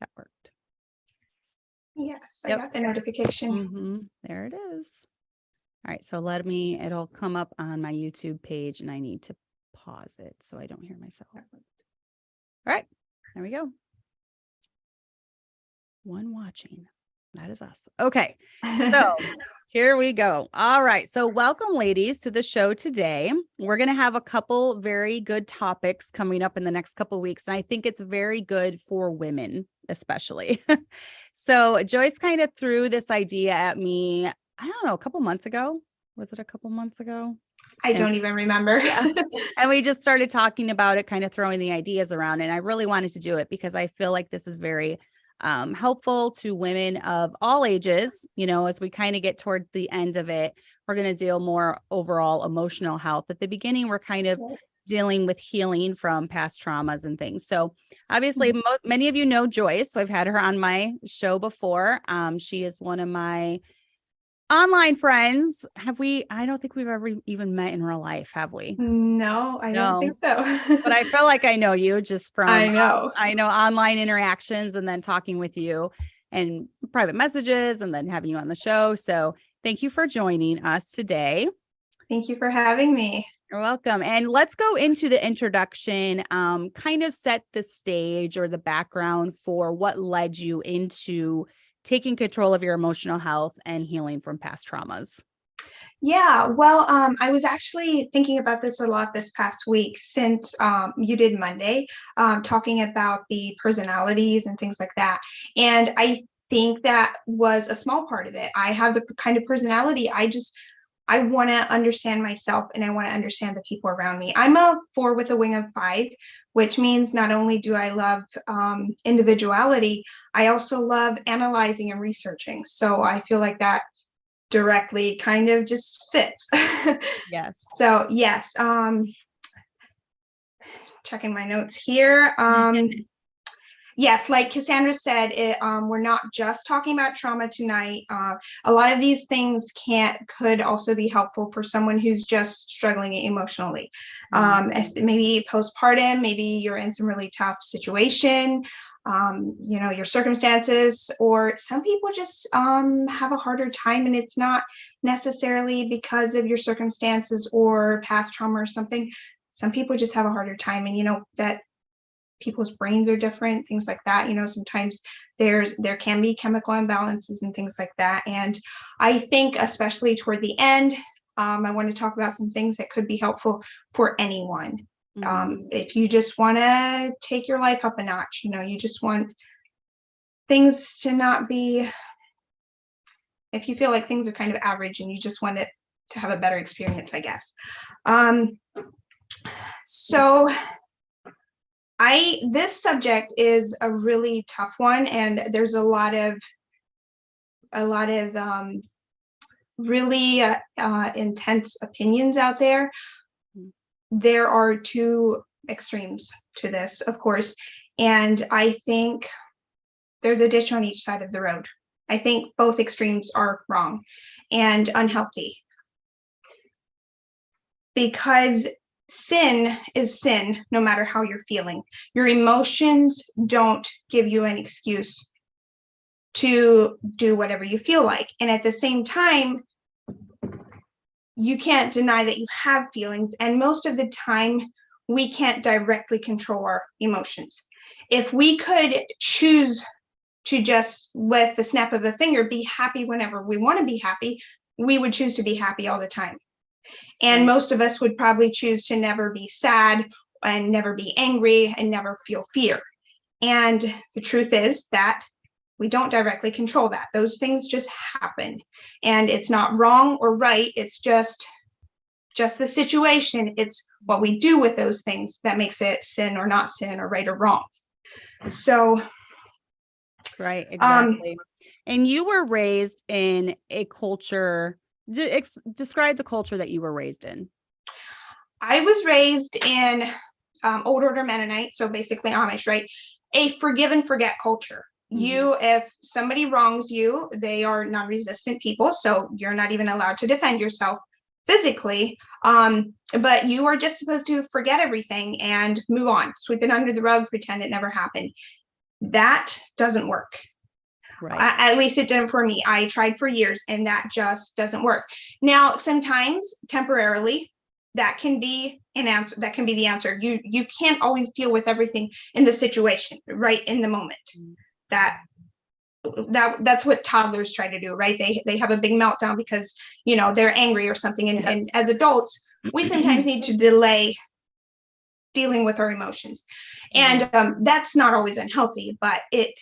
That worked. Yes, I got the notification. There it is. All right, so it'll come up on my YouTube page, and I need to pause it so I don't hear myself. All right, there we go. One watching. That is us. Okay, so here we go. All right, so welcome, ladies, to the show today. We're going to have a couple very good topics coming up in the next couple of weeks, and I think it's very good for women, especially. So Joyce kind of threw this idea at me, I don't know, a couple months ago. Was it a couple months ago? I don't even remember. Yeah. And we just started talking about it, kind of throwing the ideas around. And I really wanted to do it because I feel like this is very helpful to women of all ages. As we kind of get toward the end of it, we're going to deal more overall emotional health. At the beginning, we're kind of dealing with healing from past traumas and things. So obviously, many of you know Joyce. So I've had her on my show before. She is one of my online friends. I don't think we've ever even met in real life, have we? No, I don't think so. But I feel like I know you just from I know online interactions and then talking with you and private messages and then having you on the show. So thank you for joining us today. Thank you for having me. You're welcome. And let's go into the introduction, kind of set the stage or the background for what led you into taking control of your emotional health and healing from past traumas. Yeah, well, I was actually thinking about this a lot this past week since you did Monday, talking about the personalities and things like that. And I think that was a small part of it. I have the kind of personality, I want to understand myself and I want to understand the people around me. I'm a 4 with a wing of 5, which means not only do I love individuality, I also love analyzing and researching. So I feel like that directly kind of just fits. Yes. So yes, checking my notes here. Yes, like Cassandra said, we're not just talking about trauma tonight. A lot of these things could also be helpful for someone who's just struggling emotionally. Maybe postpartum, maybe you're in some really tough situation, your circumstances, or some people just have a harder time, and it's not necessarily because of your circumstances or past trauma or something. Some people just have a harder time, and that people's brains are different, things like that. Sometimes there can be chemical imbalances and things like that. And I think especially toward the end, I want to talk about some things that could be helpful for anyone. If you just want to take your life up a notch, you just want things to not be, if you feel like things are kind of average and you just want it to have a better experience, I guess. So this subject is a really tough one, and there's a lot of really intense opinions out there. There are 2 extremes to this, of course, and I think there's a ditch on each side of the road. I think both extremes are wrong and unhealthy, because sin is sin, no matter how you're feeling. Your emotions don't give you an excuse to do whatever you feel like. And at the same time, you can't deny that you have feelings. And most of the time, we can't directly control our emotions. If we could choose to just, with the snap of a finger, be happy whenever we want to be happy, we would choose to be happy all the time. And most of us would probably choose to never be sad and never be angry and never feel fear. And the truth is that we don't directly control that. Those things just happen. And it's not wrong or right. It's just the situation. It's what we do with those things that makes it sin or not sin or right or wrong. So. Right, exactly. And you were raised in a culture. Describe the culture that you were raised in. I was raised in Old Order Mennonite, so basically Amish, right? A forgive and forget culture. If somebody wrongs you, they are non-resistant people, so you're not even allowed to defend yourself physically, but you are just supposed to forget everything and move on, sweep it under the rug, pretend it never happened. That doesn't work. Right. At least it didn't for me. I tried for years and that just doesn't work. Now, sometimes temporarily, that can be an answer. That can be the answer. You can't always deal with everything in the situation, right? In the moment. That's what toddlers try to do, right? They have a big meltdown because, they're angry or something. And, Yes. and as adults, we sometimes need to delay dealing with our emotions. And that's not always unhealthy, but a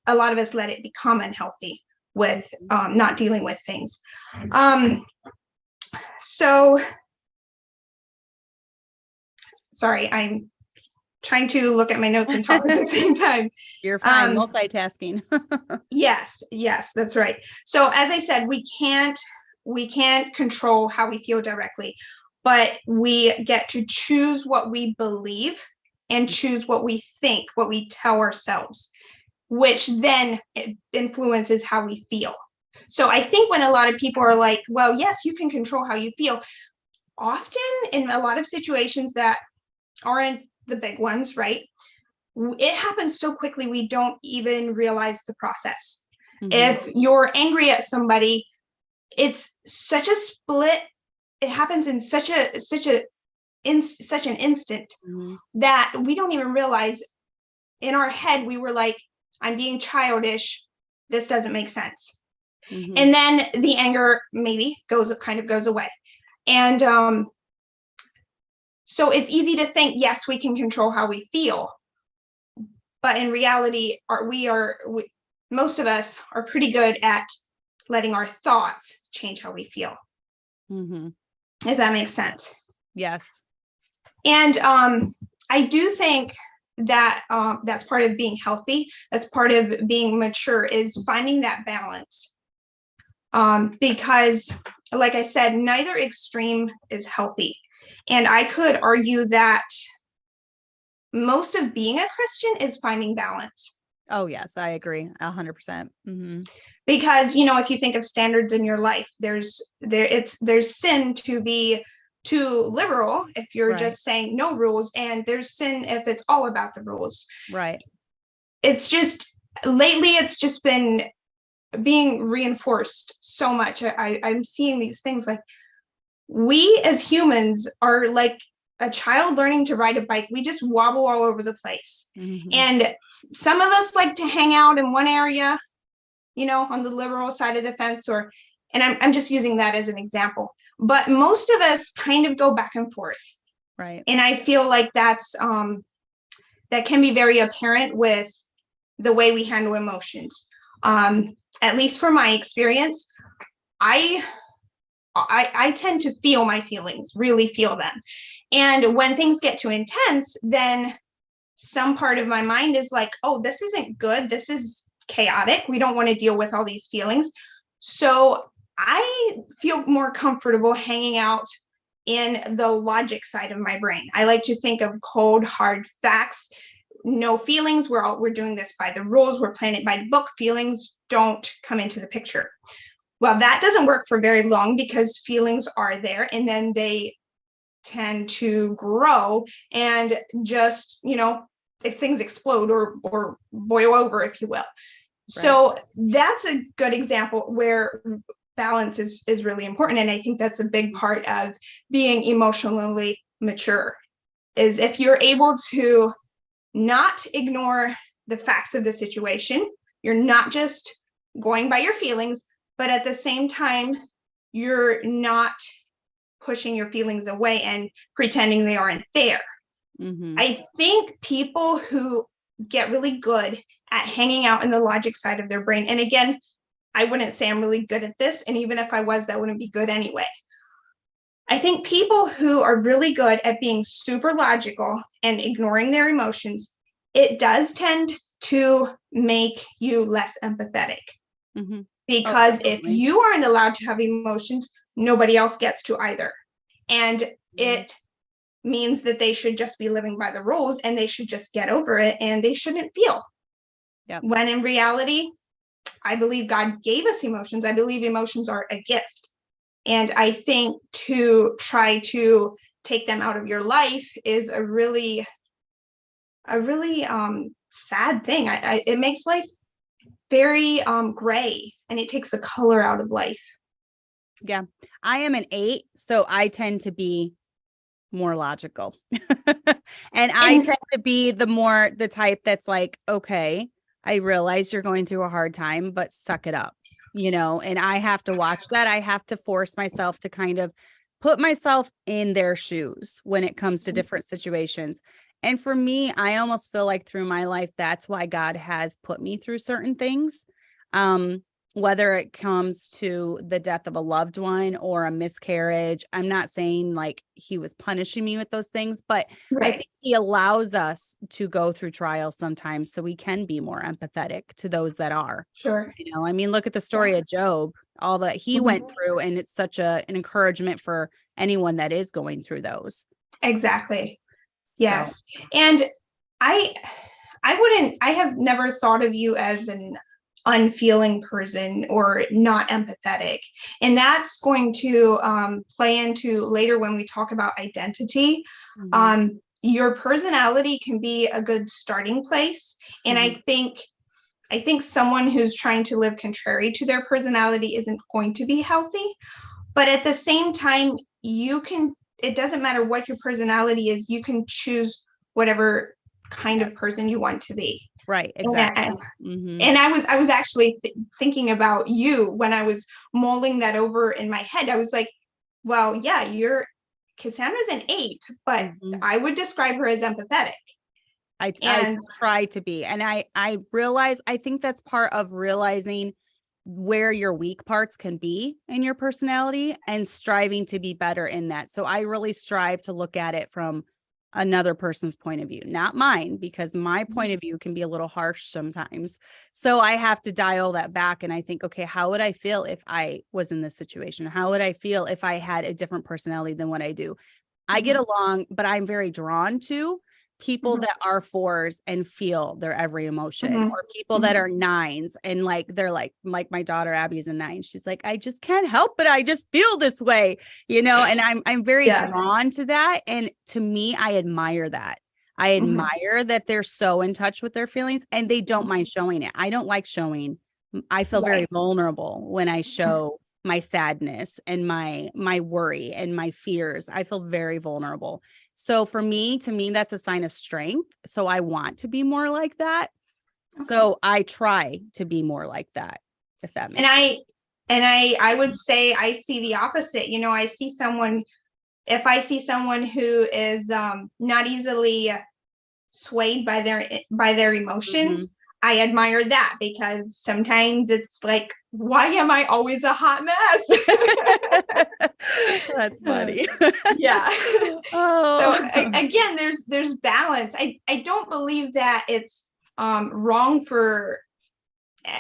lot of us let it become unhealthy with not dealing with things. So sorry, I'm trying to look at my notes and talk at the same time. You're fine. Multitasking. Yes, that's right. So as I said, we can't control how we feel directly, but we get to choose what we believe and choose what we think, what we tell ourselves, which then influences how we feel. So I think when a lot of people are like, well, yes, you can control how you feel, often in a lot of situations that aren't the big ones, right? It happens so quickly, we don't even realize the process. If you're angry at somebody, it's such a split. It happens in such an instant that we don't even realize. In our head, we were like, I'm being childish. This doesn't make sense. And then the anger maybe goes away. And so it's easy to think, yes, we can control how we feel. But in reality, most of us are pretty good at letting our thoughts change how we feel. If that makes sense. Yes. And I do think that that's part of being healthy. That's part of being mature, is finding that balance. Because, like I said, neither extreme is healthy. And I could argue that most of being a Christian is finding balance. Oh, yes, I agree 100%. Because, if you think of standards in your life, there's sin to be too liberal if you're just saying no rules, and there's sin if it's all about the rules. Right. It's just lately, it's just been being reinforced so much. I'm seeing these things like, we as humans are like a child learning to ride a bike. We just wobble all over the place. And some of us like to hang out in one area, on the liberal side of the fence, and I'm just using that as an example. But most of us kind of go back and forth. Right. And I feel like that's that can be very apparent with the way we handle emotions. At least from my experience, I tend to feel my feelings, really feel them. And when things get too intense, then some part of my mind is like, oh, this isn't good. This is chaotic. We don't want to deal with all these feelings. So I feel more comfortable hanging out in the logic side of my brain. I like to think of cold, hard facts, no feelings. We're doing this by the rules. We're playing it by the book. Feelings don't come into the picture. Well, that doesn't work for very long, because feelings are there and then they tend to grow and just, if things explode or boil over, if you will. Right. So that's a good example where balance is really important. And I think that's a big part of being emotionally mature, is if you're able to not ignore the facts of the situation, you're not just going by your feelings, but at the same time, you're not pushing your feelings away and pretending they aren't there. I think people who get really good at hanging out in the logic side of their brain, and again, I wouldn't say I'm really good at this, and even if I was, that wouldn't be good anyway. I think people who are really good at being super logical and ignoring their emotions, it does tend to make you less empathetic. Because if you aren't allowed to have emotions, nobody else gets to either. And it means that they should just be living by the rules and they should just get over it and they shouldn't feel. When in reality, I believe God gave us emotions. I believe emotions are a gift. And I think to try to take them out of your life is a really really sad thing. It makes life very gray, and it takes the color out of life. Yeah. I am an 8, so I tend to be more logical. And I tend to be the type that's like, okay, I realize you're going through a hard time, but suck it up, and I have to watch that. I have to force myself to kind of put myself in their shoes when it comes to different situations. And for me, I almost feel like through my life, that's why God has put me through certain things. Whether it comes to the death of a loved one or a miscarriage, I'm not saying like he was punishing me with those things, but I think he allows us to go through trials sometimes so we can be more empathetic to those that are. Sure. I mean, look at the story of Job, all that he went through, and it's such an encouragement for anyone that is going through those. Exactly. Yes. So. And I have never thought of you as an unfeeling person or not empathetic. And that's going to play into later when we talk about identity. Your personality can be a good starting place. And I think someone who's trying to live contrary to their personality isn't going to be healthy. But at the same time, it doesn't matter what your personality is, you can choose whatever kind of person you want to be. Right, exactly. And I was actually thinking about you when I was mulling that over in my head. I was like, well, yeah, Cassandra's an 8, but I would describe her as empathetic. I try to be. And I realize, I think that's part of realizing where your weak parts can be in your personality and striving to be better in that. So I really strive to look at it from another person's point of view, not mine, because my point of view can be a little harsh sometimes. So I have to dial that back. And I think, okay, how would I feel if I was in this situation? How would I feel if I had a different personality than what I do? I get along, but I'm very drawn to people that are 4s and feel their every emotion, or people that are 9s and like they're like my daughter Abby's a 9. She's like, I just can't help it, I just feel this way, and I'm very drawn to that. And to me, I admire that. I admire that they're so in touch with their feelings and they don't mind showing it. I don't like showing. I feel very vulnerable when I show my sadness and my worry and my fears. I feel very vulnerable. So to me, that's a sign of strength. So I want to be more like that. So I try to be more like that, if that makes sense. And I would say I see the opposite. If I see someone who is not easily swayed by their emotions, I admire that, because sometimes it's like, why am I always a hot mess? That's funny. Yeah. So again, there's balance. I don't believe that it's wrong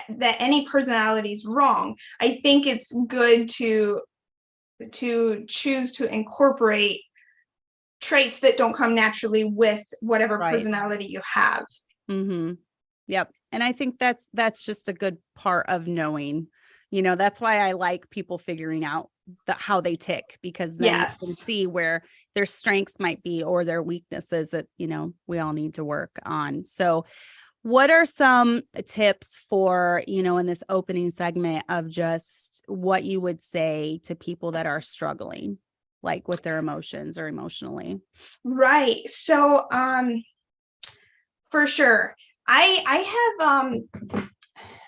that any personality is wrong. I think it's good to choose to incorporate traits that don't come naturally with whatever personality you have. Yep. And I think that's just a good part of knowing, that's why I like people figuring out how they tick, because then you can see where their strengths might be or their weaknesses that, we all need to work on. So what are some tips for, in this opening segment of just what you would say to people that are struggling, like with their emotions or emotionally? Right. So, for sure. I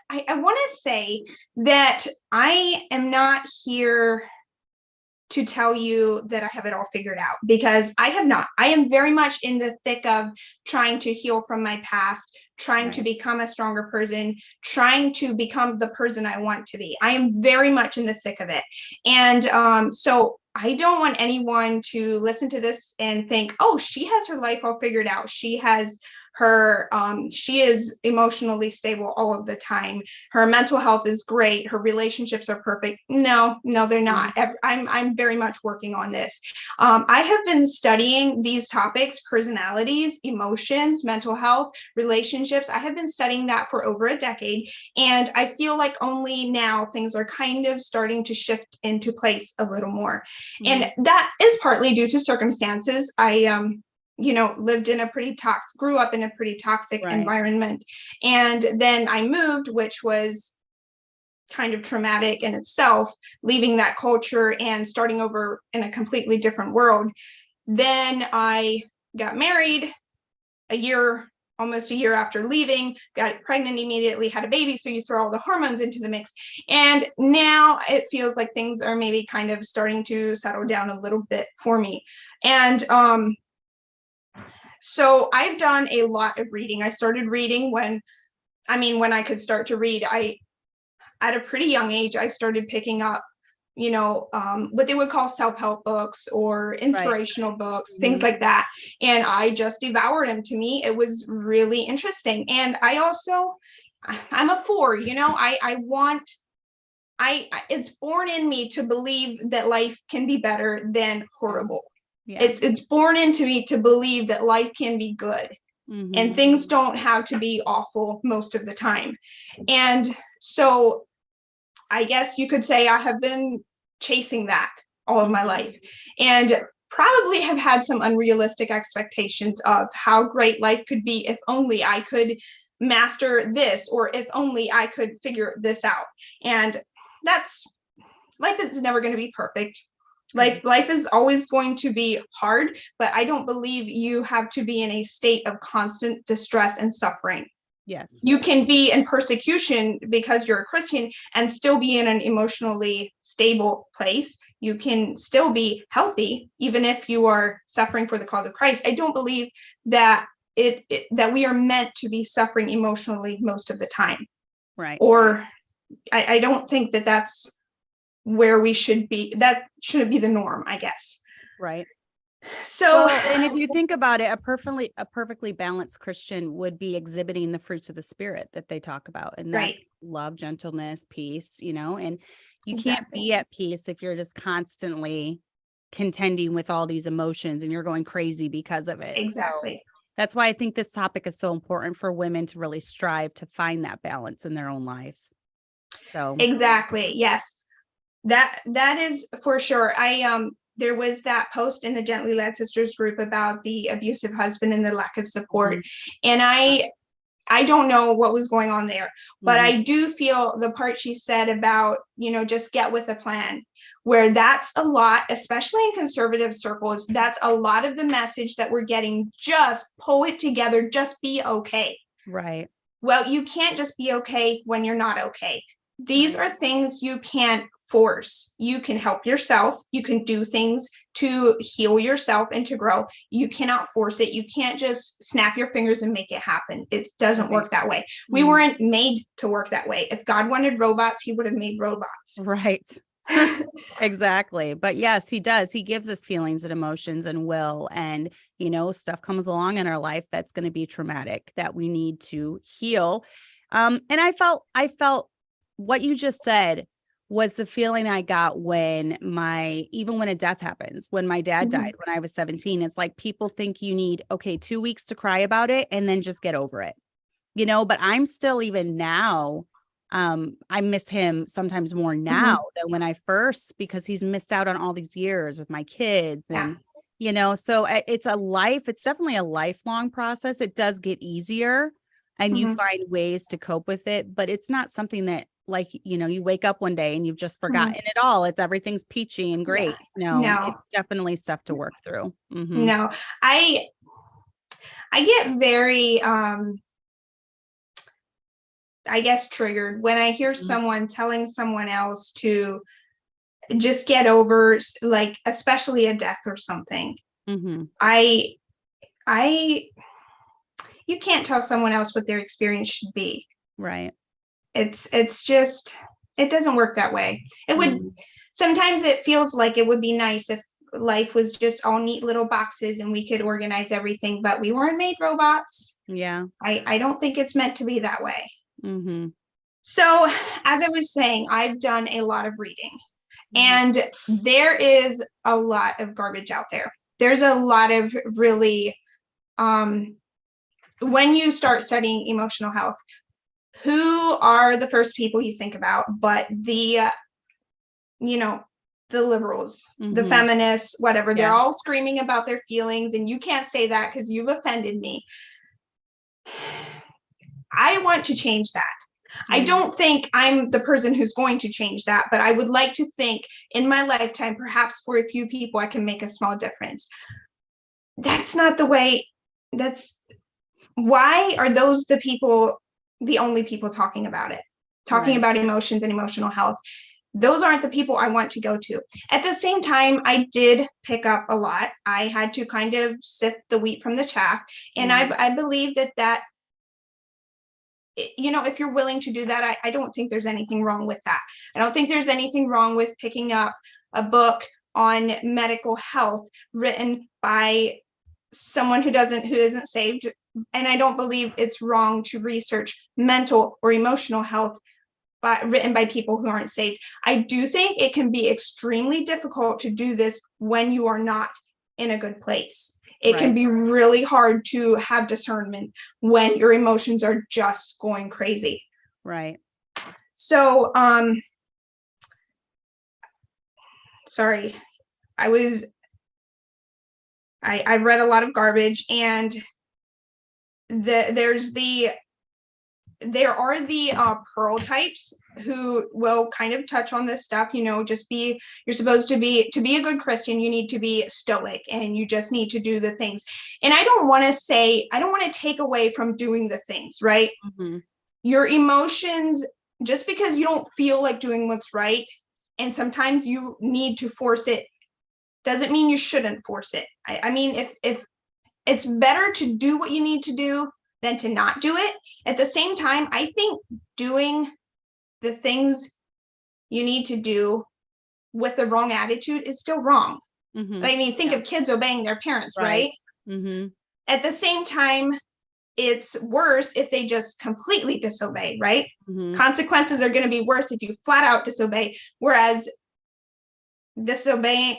want to say that I am not here to tell you that I have it all figured out, because I have not. I am very much in the thick of trying to heal from my past, trying to become a stronger person, trying to become the person I want to be. I am very much in the thick of it. And so I don't want anyone to listen to this and think, oh, she has her life all figured out. She is emotionally stable all of the time. Her mental health is great. Her relationships are perfect. No, they're not. I'm very much working on this. I have been studying these topics: personalities, emotions, mental health, relationships. I have been studying that for over a decade. And I feel like only now things are kind of starting to shift into place a little more. And that is partly due to circumstances. lived in a grew up in a pretty toxic Right. environment. And then I moved, which was kind of traumatic in itself, leaving that culture and starting over in a completely different world. Then I got married almost a year after leaving, got pregnant immediately, had a baby. So you throw all the hormones into the mix. And now it feels like things are maybe kind of starting to settle down a little bit for me. And so I've done a lot of reading. I started reading when I could start to read. At a pretty young age, I started picking up, what they would call self-help books or inspirational books, things like that. And I just devoured them. To me, it was really interesting. And I'm a 4, it's born in me to believe that life can be better than horrible. Yeah. It's born into me to believe that life can be good. And things don't have to be awful most of the time. And so I guess you could say I have been chasing that all of my life, and probably have had some unrealistic expectations of how great life could be if only I could master this, or if only I could figure this out. And life is never going to be perfect. Life is always going to be hard, but I don't believe you have to be in a state of constant distress and suffering. Yes. You can be in persecution because you're a Christian and still be in an emotionally stable place. You can still be healthy, even if you are suffering for the cause of Christ. I don't believe that that we are meant to be suffering emotionally most of the time. Right. Or I don't think that that's where we should be. That shouldn't be the norm, I guess. Right. So, and if you think about it, a perfectly balanced Christian would be exhibiting the fruits of the Spirit that they talk about. And that's love, gentleness, peace, and you can't be at peace if you're just constantly contending with all these emotions and you're going crazy because of it. Exactly. So that's why I think this topic is so important for women to really strive to find that balance in their own life. So exactly. Yes, that is for sure. There was that post in the Gently Led Sisters group about the abusive husband and the lack of support. And I don't know what was going on there, but I do feel the part she said about, just get with a plan, where that's a lot, especially in conservative circles, that's a lot of the message that we're getting. Just pull it together, just be okay. Right. Well, you can't just be okay when you're not okay. These are things you can't force. You can help yourself. You can do things to heal yourself and to grow. You cannot force it. You can't just snap your fingers and make it happen. It doesn't work that way. We weren't made to work that way. If God wanted robots, he would have made robots. Right. Exactly. But yes, he does. He gives us feelings and emotions and will. And, stuff comes along in our life that's going to be traumatic that we need to heal. And I felt what you just said was the feeling I got even when a death happens, when my dad died, when I was 17, it's like people think you need, 2 weeks to cry about it and then just get over it, but I'm still, even now, I miss him sometimes more now than when I first, because he's missed out on all these years with my kids and, so it's definitely a lifelong process. It does get easier and you find ways to cope with it, but it's not something that, like, you wake up one day and you've just forgotten it all. Everything's peachy and great. No, it's definitely stuff to work through. No, I get very, I guess, triggered when I hear someone telling someone else to just get over, like, especially a death or something. You can't tell someone else what their experience should be. Right. It's just, it doesn't work that way. It would, sometimes it feels like it would be nice if life was just all neat little boxes and we could organize everything, but we weren't made robots. Yeah. I don't think it's meant to be that way. So, as I was saying, I've done a lot of reading, and there is a lot of garbage out there. There's a lot of really, when you start studying emotional health, who are the first people you think about but the the liberals, the Mhm. feminists, whatever, they're Yes. all screaming about their feelings, and you can't say that because you've offended me. I want to change that. I Mhm. don't think I'm the person who's going to change that, but I would like to think in my lifetime, perhaps for a few people, I can make a small difference. That's not the way. Why are those the only people talking about it, talking Right. about emotions and emotional health? Those aren't the people I want to go to. At the same time, I did pick up a lot. I had to kind of sift the wheat from the chaff. And I believe that, if you're willing to do that, I don't think there's anything wrong with that. I don't think there's anything wrong with picking up a book on medical health written by someone who isn't saved. And I don't believe it's wrong to research mental or emotional health written by people who aren't saved. I do think it can be extremely difficult to do this when you are not in a good place. It can be really hard to have discernment when your emotions are just going crazy. Right. So, sorry, I read a lot of garbage, and there are the pearl types who will kind of touch on this stuff. You're supposed to be a good Christian, you need to be stoic, and you just need to do the things. And I don't want to take away from doing the things, right? Mhm. Your emotions, just because you don't feel like doing what's right, and sometimes you need to force it, doesn't mean you shouldn't force it. I mean, if it's better to do what you need to do than to not do it. At the same time, I think doing the things you need to do with the wrong attitude is still wrong. Mhm. I mean, think of kids obeying their parents, right? Mhm. At the same time, it's worse if they just completely disobey, right? Mhm. Consequences are going to be worse if you flat out disobey, whereas obeying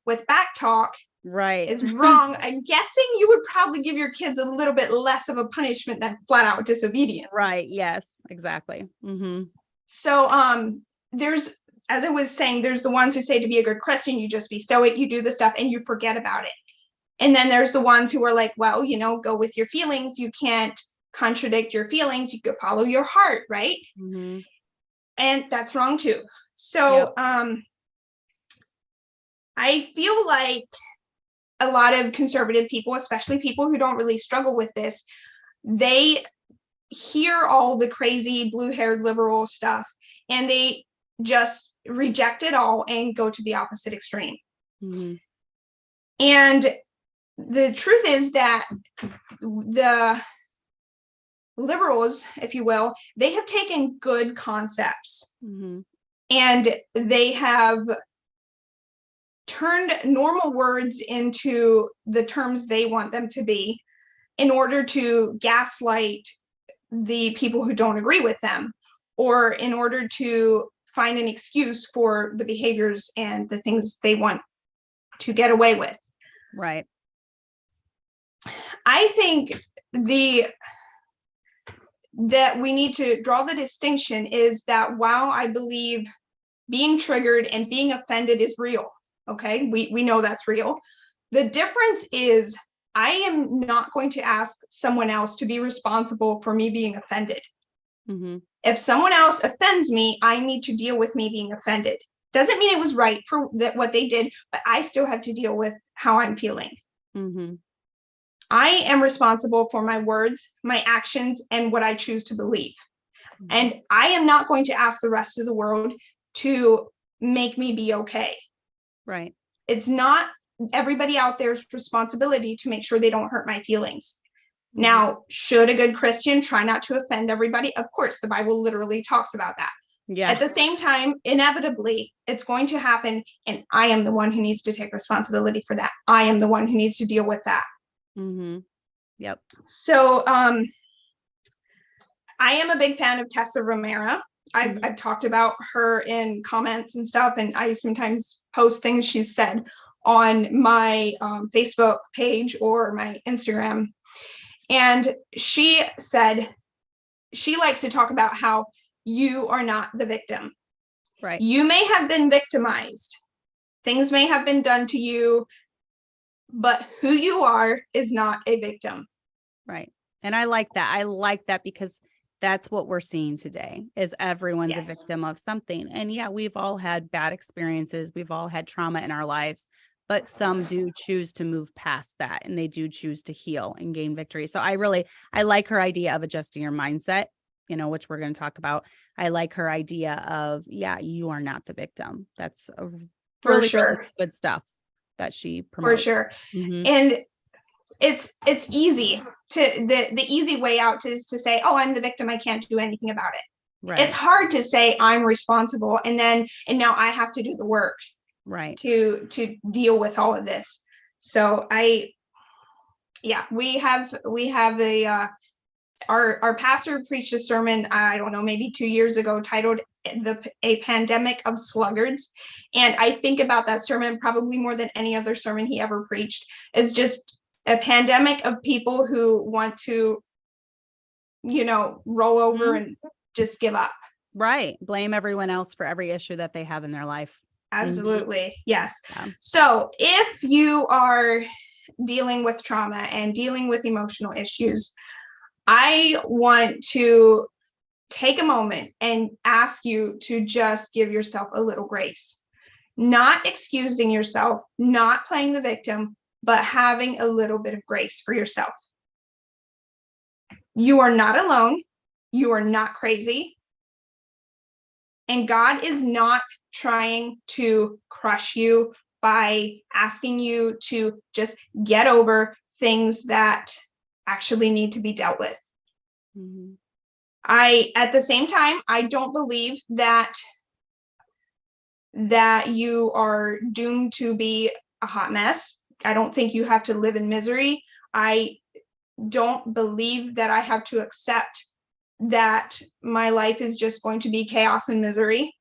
with back talk Right. is wrong. I'm guessing you would probably give your kids a little bit less of a punishment than flat out disobedience. Right. Yes, exactly. Mhm. So there's, as I was saying, there's the ones who say to be a good Christian, you just be stoic, you do the stuff and you forget about it. And then there's the ones who are like, well, go with your feelings. You can't contradict your feelings. You could follow your heart, right? Mhm. And that's wrong too. So I feel like a lot of conservative people, especially people who don't really struggle with this, they hear all the crazy blue-haired liberal stuff and they just reject it all and go to the opposite extreme. Mhm. And the truth is that the liberals, if you will, they have taken good concepts Mhm. and they have turned normal words into the terms they want them to be in order to gaslight the people who don't agree with them, or in order to find an excuse for the behaviors and the things they want to get away with. Right. I think that we need to draw the distinction is that while I believe being triggered and being offended is real, okay, we know that's real. The difference is I am not going to ask someone else to be responsible for me being offended. Mhm. If someone else offends me, I need to deal with me being offended. Doesn't mean it was right for what they did, but I still have to deal with how I'm feeling. Mhm. I am responsible for my words, my actions, and what I choose to believe. And I am not going to ask the rest of the world to make me be okay. Right. It's not everybody out there's responsibility to make sure they don't hurt my feelings. Mhm. Now, should a good Christian try not to offend everybody? Of course, the Bible literally talks about that. Yeah. At the same time, inevitably, it's going to happen, and I am the one who needs to take responsibility for that. I am the one who needs to deal with that. Mhm. Yep. So, I am a big fan of Tessa Romero. I've talked about her in comments and stuff, and I sometimes post things she's said on my Facebook page or my Instagram. And she said she likes to talk about how you are not the victim. Right. You may have been victimized. Things may have been done to you, but who you are is not a victim. Right. And I like that. I like that because that's what we're seeing today is everyone's a Yes. victim of something. And yeah, we've all had bad experiences. We've all had trauma in our lives, but some do choose to move past that and they do choose to heal and gain victory. So I like her idea of adjusting your mindset, which we're going to talk about. I like her idea of, yeah, you are not the victim. That's a For really, sure. really good stuff that she For promotes. sure. Mhm. And it's easy to the easy way out is to say, oh, I'm the victim, I can't do anything about it. Right. It's hard to say I'm responsible and now I have to do the work. Right. To deal with all of this. So we have our pastor preached a sermon, I don't know, maybe 2 years ago, titled a pandemic of sluggards. And I think about that sermon probably more than any other sermon he ever preached. Is just a pandemic of people who want to, roll over and just give up. Right. Blame everyone else for every issue that they have in their life. Absolutely. Yes. Yeah. So if you are dealing with trauma and dealing with emotional issues, I want to take a moment and ask you to just give yourself a little grace, not excusing yourself, not playing the victim, but having a little bit of grace for yourself. You are not alone. You are not crazy. And God is not trying to crush you by asking you to just get over things that actually need to be dealt with. Mm-hmm. At the same time, I don't believe that you are doomed to be a hot mess. I don't think you have to live in misery. I don't believe that I have to accept that my life is just going to be chaos and misery.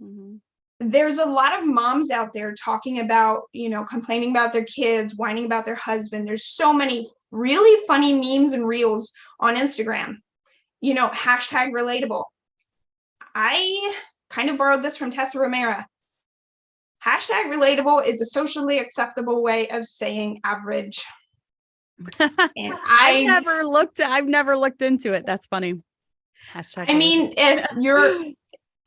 Mm-hmm. There's a lot of moms out there talking about, complaining about their kids, whining about their husband. There's so many really funny memes and reels on Instagram, hashtag relatable. I kind of borrowed this from Tessa Romero. Hashtag relatable is a socially acceptable way of saying average. And I've never looked into it. That's funny. Hashtag I mean,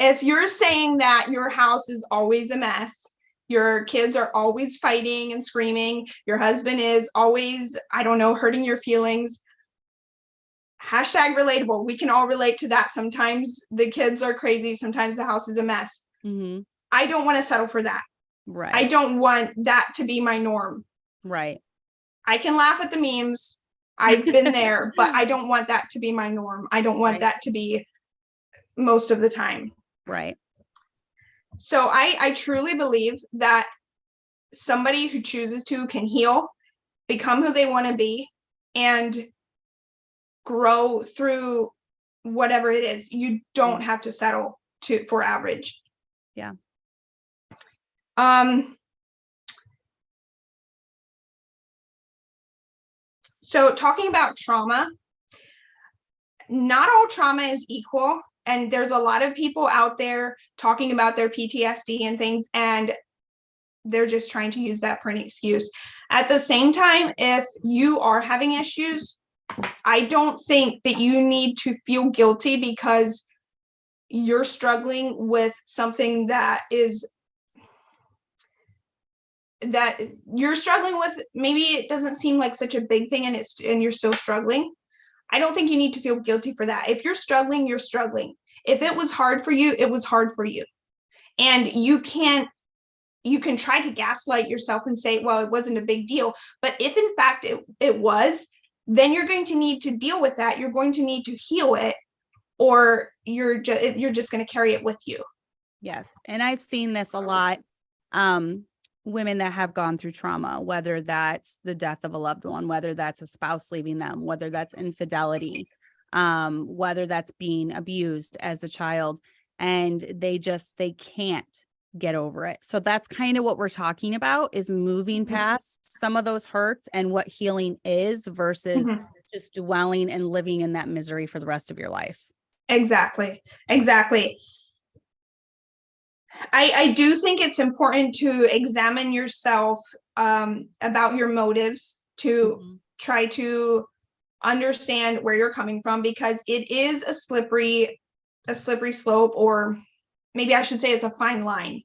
if you're saying that your house is always a mess, your kids are always fighting and screaming, your husband is always, I don't know, hurting your feelings, hashtag relatable. We can all relate to that. Sometimes the kids are crazy. Sometimes the house is a mess. Mm-hmm. I don't want to settle for that. Right. I don't want that to be my norm. Right. I can laugh at the memes. I've been there, but I don't want that to be my norm. I don't want that to be most of the time. Right. So I truly believe that somebody who chooses to can heal, become who they want to be, and grow through whatever it is. You don't have to settle for average. Yeah. So talking about trauma, not all trauma is equal. And there's a lot of people out there talking about their PTSD and things, and they're just trying to use that for an excuse. At the same time, if you are having issues, I don't think that you need to feel guilty because you're struggling with something that you're struggling with. Maybe it doesn't seem like such a big thing and you're still struggling. I don't think you need to feel guilty for that. If you're struggling, you're struggling. If it was hard for you, it was hard for you. And you can try to gaslight yourself and say, well, it wasn't a big deal. But if in fact it was, then you're going to need to deal with that. You're going to need to heal it, or you're just going to carry it with you. Yes. And I've seen this a lot. Women that have gone through trauma, whether that's the death of a loved one, whether that's a spouse leaving them, whether that's infidelity, whether that's being abused as a child, and they can't get over it. So that's kind of what we're talking about, is moving past some of those hurts and what healing is versus just dwelling and living in that misery for the rest of your life. Exactly. I do think it's important to examine yourself about your motives, to try to understand where you're coming from, because it is a slippery slope, or maybe I should say it's a fine line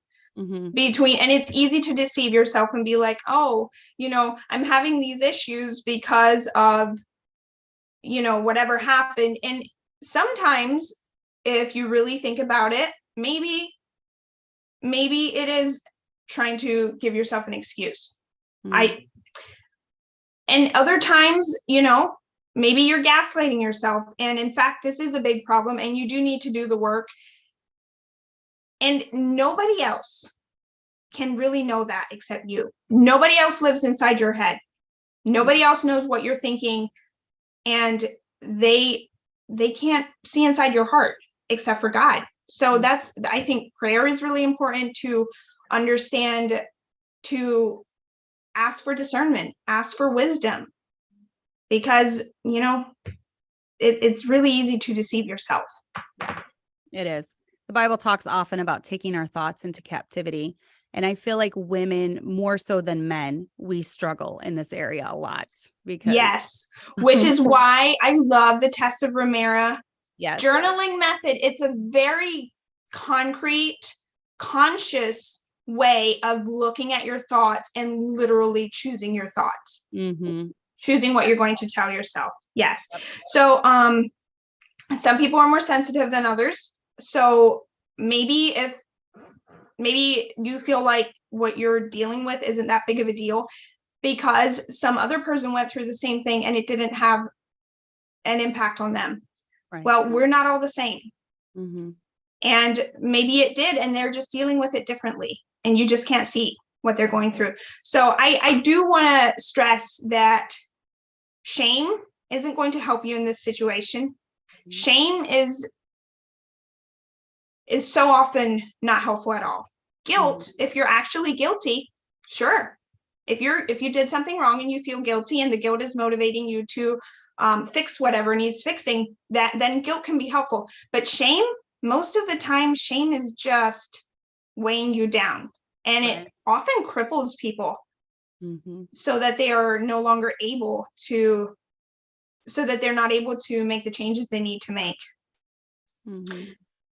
between, and it's easy to deceive yourself and be like, oh, I'm having these issues because of, whatever happened. And sometimes if you really think about it, maybe it is trying to give yourself an excuse. And other times, maybe you're gaslighting yourself. And in fact, this is a big problem and you do need to do the work. And nobody else can really know that except you. Nobody else lives inside your head. Nobody else knows what you're thinking. And they can't see inside your heart except for God. So I think prayer is really important, to understand, to ask for discernment, ask for wisdom, because, it's really easy to deceive yourself. It is. The Bible talks often about taking our thoughts into captivity. And I feel like women, more so than men, we struggle in this area a lot. Yes, which is why I love the Test of Romera journaling method. It's a very concrete, conscious way of looking at your thoughts and literally choosing your thoughts, choosing what you're going to tell yourself. Yes. So some people are more sensitive than others. So maybe you feel like what you're dealing with isn't that big of a deal because some other person went through the same thing and it didn't have an impact on them. Right. Well, we're not all the same. And maybe it did, and they're just dealing with it differently, and you just can't see what they're going through. So I do want to stress that shame isn't going to help you in this situation. Shame is so often not helpful at all. Guilt, if you're actually guilty, sure. If you did something wrong and you feel guilty and the guilt is motivating you to fix whatever needs fixing, then guilt can be helpful. But shame, most of the time, shame is just weighing you down, and it often cripples people so that they are no longer able to, so that they're not able to make the changes they need to make.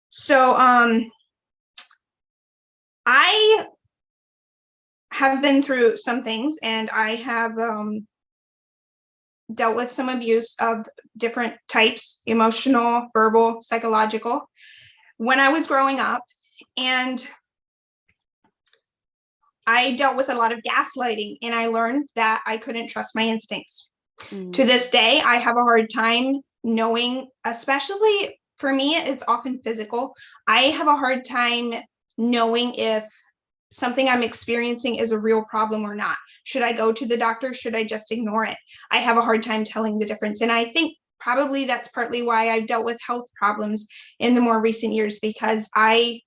So I have been through some things, and I have dealt with some abuse of different types: emotional, verbal, psychological, when I was growing up. And I dealt with a lot of gaslighting, and I learned that I couldn't trust my instincts. To this day, I have a hard time knowing, especially for me, it's often physical. I have a hard time knowing if something I'm experiencing is a real problem or not. Should I go to the doctor? Should I just ignore it? I have a hard time telling the difference. And I think probably that's partly why I've dealt with health problems in the more recent years, because I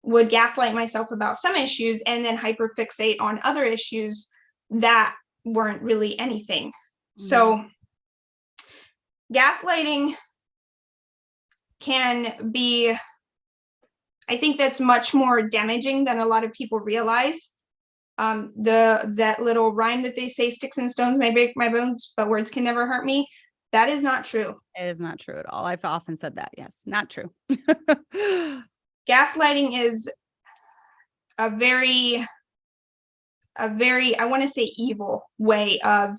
would gaslight myself about some issues and then hyperfixate on other issues that weren't really anything. So gaslighting can be, I think that's much more damaging than a lot of people realize. That little rhyme that they say, sticks and stones may break my bones, but words can never hurt me. That is not true. It is not true at all. I've often said that. Yes, not true. Gaslighting is a very, I want to say, evil way of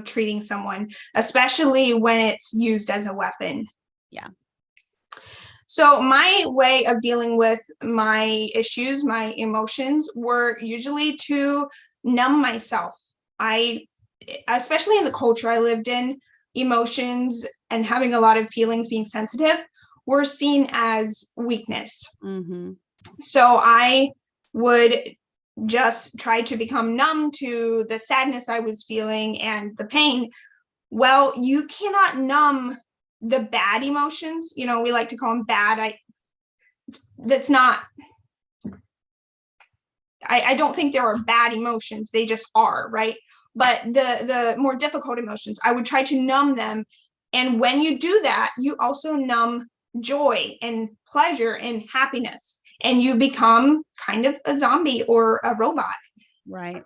treating someone, especially when it's used as a weapon. Yeah. So my way of dealing with my issues, my emotions, were usually to numb myself. Especially in the culture I lived in, emotions and having a lot of feelings, being sensitive, were seen as weakness. So I would just try to become numb to the sadness I was feeling and the pain. Well, you cannot numb the bad emotions. We like to call them bad. I don't think there are bad emotions. They just are, right? But the more difficult emotions, I would try to numb them. And when you do that, you also numb joy and pleasure and happiness. and you become kind of a zombie or a robot. Right.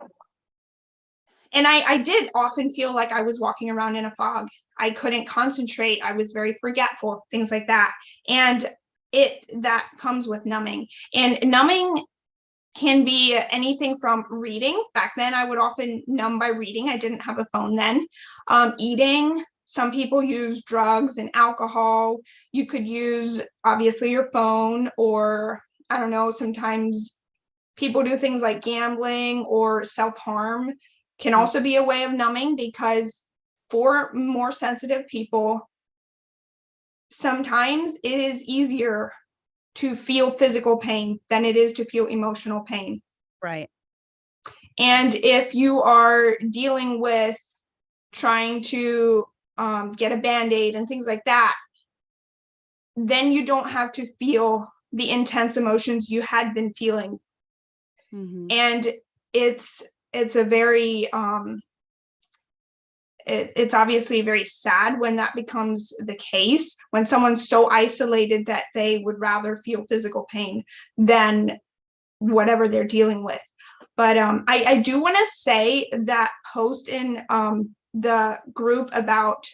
And I did often feel like I was walking around in a fog. I couldn't concentrate. I was very forgetful, things like that. And that comes with numbing. And numbing can be anything from reading. Back then, I would often numb by reading. I didn't have a phone then. Eating. Some people use drugs and alcohol. You could use, obviously, your phone, or I don't know, sometimes people do things like gambling or self-harm. Can also be a way of numbing, because for more sensitive people, sometimes it is easier to feel physical pain than it is to feel emotional pain. Right. And if you are dealing with trying to get a Band-Aid and things like that, then you don't have to feel the intense emotions you had been feeling. Mm-hmm. And it's a very it's obviously very sad when that becomes the case, when someone's so isolated that they would rather feel physical pain than whatever they're dealing with. But I do want to say that post in the group about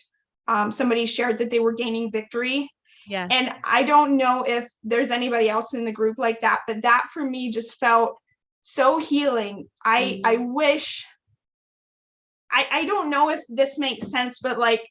somebody shared that they were gaining victory. Yes. And I don't know if there's anybody else in the group like that, but that for me just felt so healing. I wish, I don't know if this makes sense, but like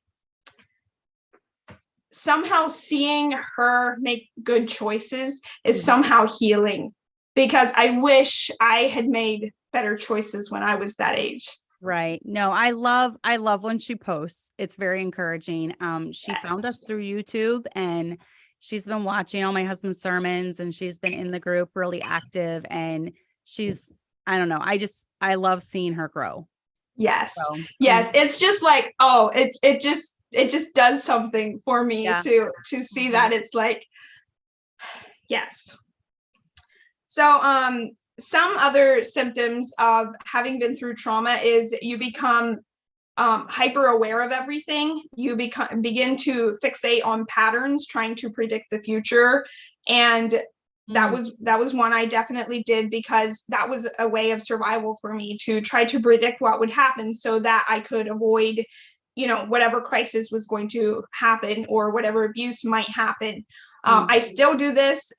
somehow seeing her make good choices is somehow healing, because I wish I had made better choices when I was that age. Right. No, I love when she posts. It's very encouraging. She found us through YouTube, and she's been watching all my husband's sermons, and she's been in the group really active, and she's, I don't know, I love seeing her grow. Yes. So, yes. It's just like, oh, it just does something for me to see that. It's like, yes. So some other symptoms of having been through trauma is you become hyper aware of everything. You begin to fixate on patterns, trying to predict the future. And that was one I definitely did, because that was a way of survival for me, to try to predict what would happen so that I could avoid, whatever crisis was going to happen or whatever abuse might happen. I still do this.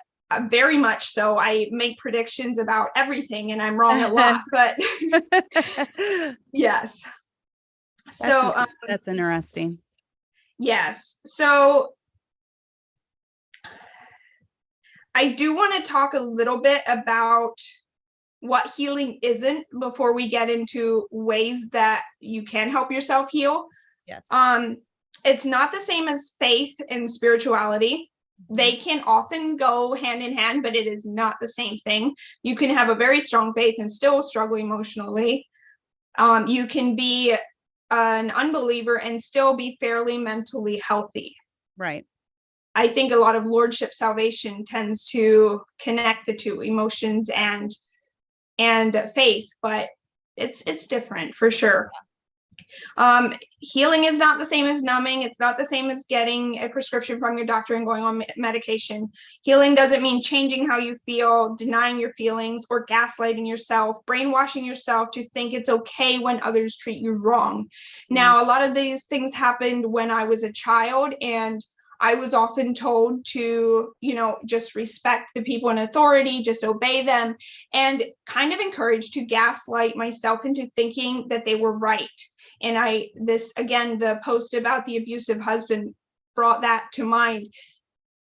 Very much so. I make predictions about everything, and I'm wrong a lot, but yes. So that's interesting. Yes. So I do want to talk a little bit about what healing isn't before we get into ways that you can help yourself heal. Yes. It's not the same as faith and spirituality. They can often go hand in hand, but it is not the same thing. You can have a very strong faith and still struggle emotionally. You can be an unbeliever and still be fairly mentally healthy. Right. I think a lot of lordship salvation tends to connect the two, emotions and faith, but it's different for sure. Healing is not the same as numbing. It's not the same as getting a prescription from your doctor and going on medication. Healing doesn't mean changing how you feel, denying your feelings, or gaslighting yourself, brainwashing yourself to think it's okay when others treat you wrong. Now, a lot of these things happened when I was a child, and I was often told to, just respect the people in authority, just obey them, and kind of encouraged to gaslight myself into thinking that they were right. And the post about the abusive husband brought that to mind.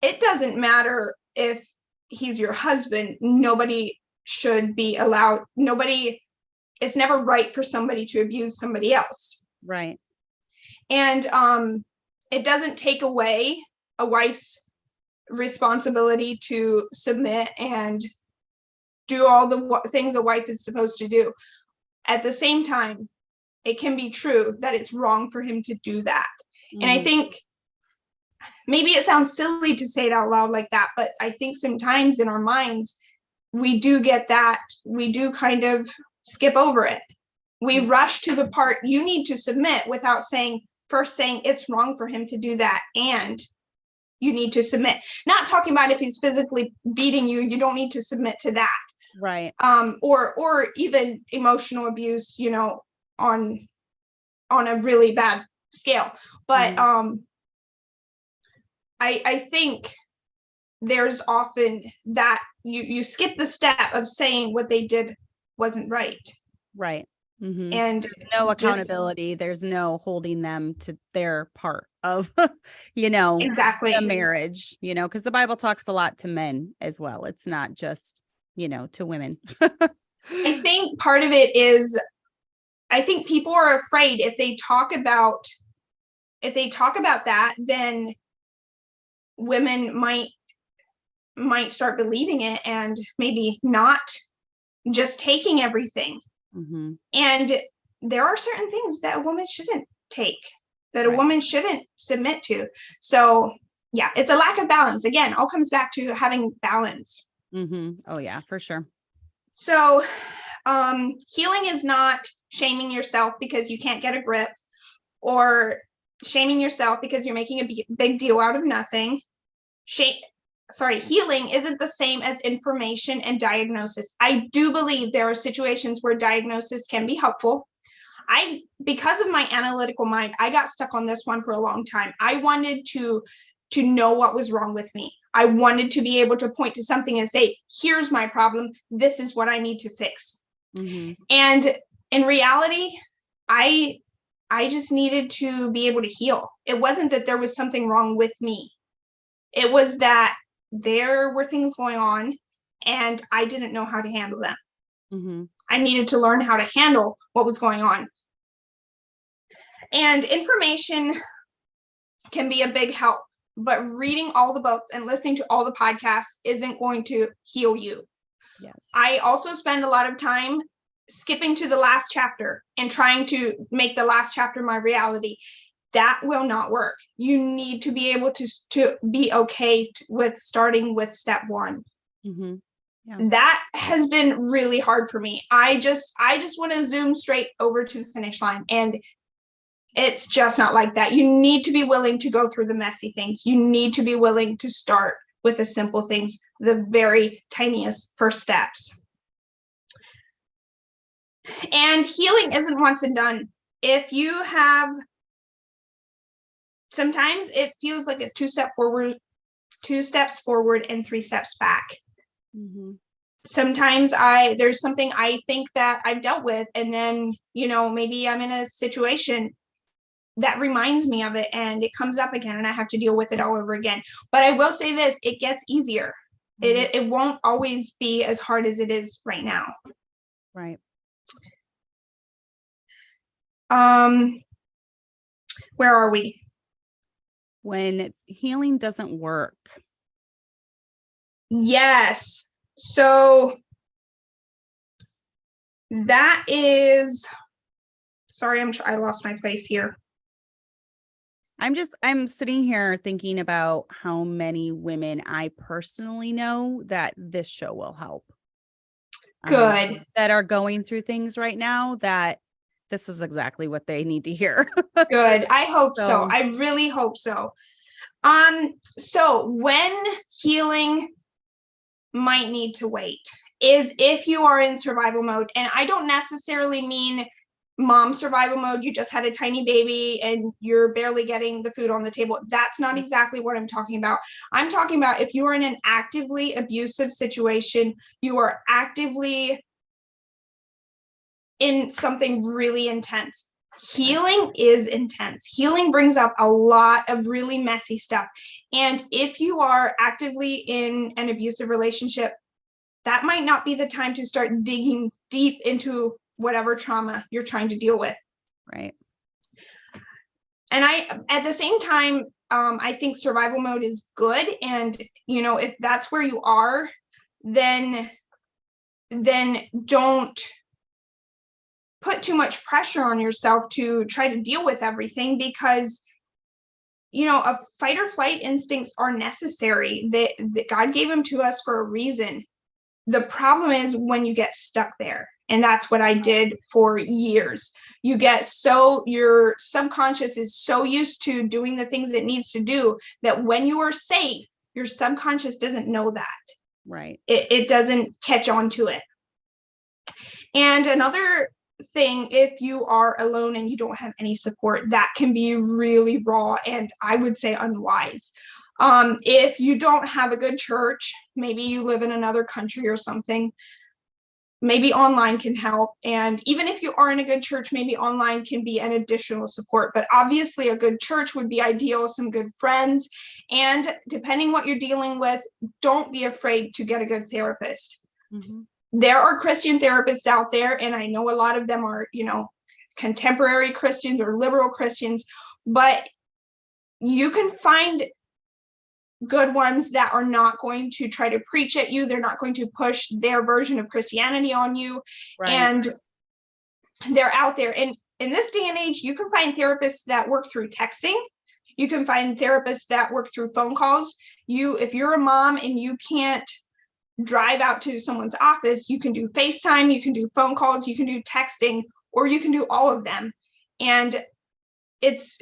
It doesn't matter if he's your husband. Nobody should be allowed. It's never right for somebody to abuse somebody else. Right. And it doesn't take away a wife's responsibility to submit and do all the things a wife is supposed to do. At the same time, it can be true that it's wrong for him to do that. And I think maybe it sounds silly to say it out loud like that, but I think sometimes in our minds, we do get that. We do kind of skip over it. We rush to the part you need to submit without first saying it's wrong for him to do that. And you need to submit. Not talking about if he's physically beating you, you don't need to submit to that. Right. Or even emotional abuse, on a really bad scale. But I think there's often that you skip the step of saying what they did wasn't right. Right. Mm-hmm. And there's no accountability. There's no holding them to their part of, exactly the marriage, because the Bible talks a lot to men as well. It's not just, to women. I think part of it is, I think people are afraid if they talk about that, then women might start believing it and maybe not just taking everything. Mm-hmm. And there are certain things that a woman shouldn't take, that a Right. woman shouldn't submit to. So yeah, it's a lack of balance. Again, all comes back to having balance. Mm-hmm. Oh yeah, for sure. So healing is not shaming yourself because you can't get a grip, or shaming yourself because you're making a big deal out of nothing. Healing isn't the same as information and diagnosis. I do believe there are situations where diagnosis can be helpful. Because of my analytical mind, I got stuck on this one for a long time. I wanted to know what was wrong with me. I wanted to be able to point to something and say, here's my problem. This is what I need to fix. Mm-hmm. And in reality, I just needed to be able to heal. It wasn't that there was something wrong with me. It was that there were things going on and I didn't know how to handle them. Mm-hmm. I needed to learn how to handle what was going on. And information can be a big help, but reading all the books and listening to all the podcasts isn't going to heal you. Yes. I also spend a lot of time skipping to the last chapter and trying to make the last chapter my reality. That will not work. You need to be able to be okay with starting with step one. Mm-hmm. Yeah. That has been really hard for me. I just want to zoom straight over to the finish line, and it's just not like that. You need to be willing to go through the messy things. You need to be willing to start with the simple things, the very tiniest first steps. And healing isn't once and done. If you have, sometimes it feels like it's two steps forward and 3 steps back. Mm-hmm. Sometimes there's something I think that I've dealt with, and then, maybe I'm in a situation that reminds me of it and it comes up again and I have to deal with it all over again. But I will say this, it gets easier. Mm-hmm. It won't always be as hard as it is right now. Right. Where are we? When healing doesn't work. Yes. So that is, sorry, I lost my place here. I'm sitting here thinking about how many women I personally know that this show will help. Good. That are going through things right now that this is exactly what they need to hear. Good. I hope so. I really hope so. So when healing might need to wait is if you are in survival mode. And I don't necessarily mean mom survival mode. You just had a tiny baby and you're barely getting the food on the table. That's not exactly what I'm talking about. I'm talking about if you are in an actively abusive situation, you are actively in something really intense. Healing is intense. Healing brings up a lot of really messy stuff. And if you are actively in an abusive relationship, that might not be the time to start digging deep into whatever trauma you're trying to deal with. Right. And at the same time, I think survival mode is good. And, if that's where you are, then don't put too much pressure on yourself to try to deal with everything, because a fight or flight instincts are necessary. That God gave them to us for a reason. The problem is when you get stuck there And that's what I did for years. Your subconscious is so used to doing the things it needs to do that when you are safe, your subconscious doesn't know that. Right. It doesn't catch on to it. And another thing, if you are alone and you don't have any support, that can be really raw and I would say unwise. If you don't have a good church, maybe you live in another country or something, maybe online can help. And even if you are in a good church, maybe online can be an additional support. But obviously a good church would be ideal, some good friends. And depending what you're dealing with, don't be afraid to get a good therapist. Mm-hmm. There are Christian therapists out there, and I know a lot of them are, contemporary Christians or liberal Christians, but you can find good ones that are not going to try to preach at you. They're not going to push their version of Christianity on you. Right. And they're out there. And in this day and age, you can find therapists that work through texting. You can find therapists that work through phone calls. If you're a mom and you can't drive out to someone's office, you can do FaceTime, you can do phone calls, you can do texting, or you can do all of them. And it's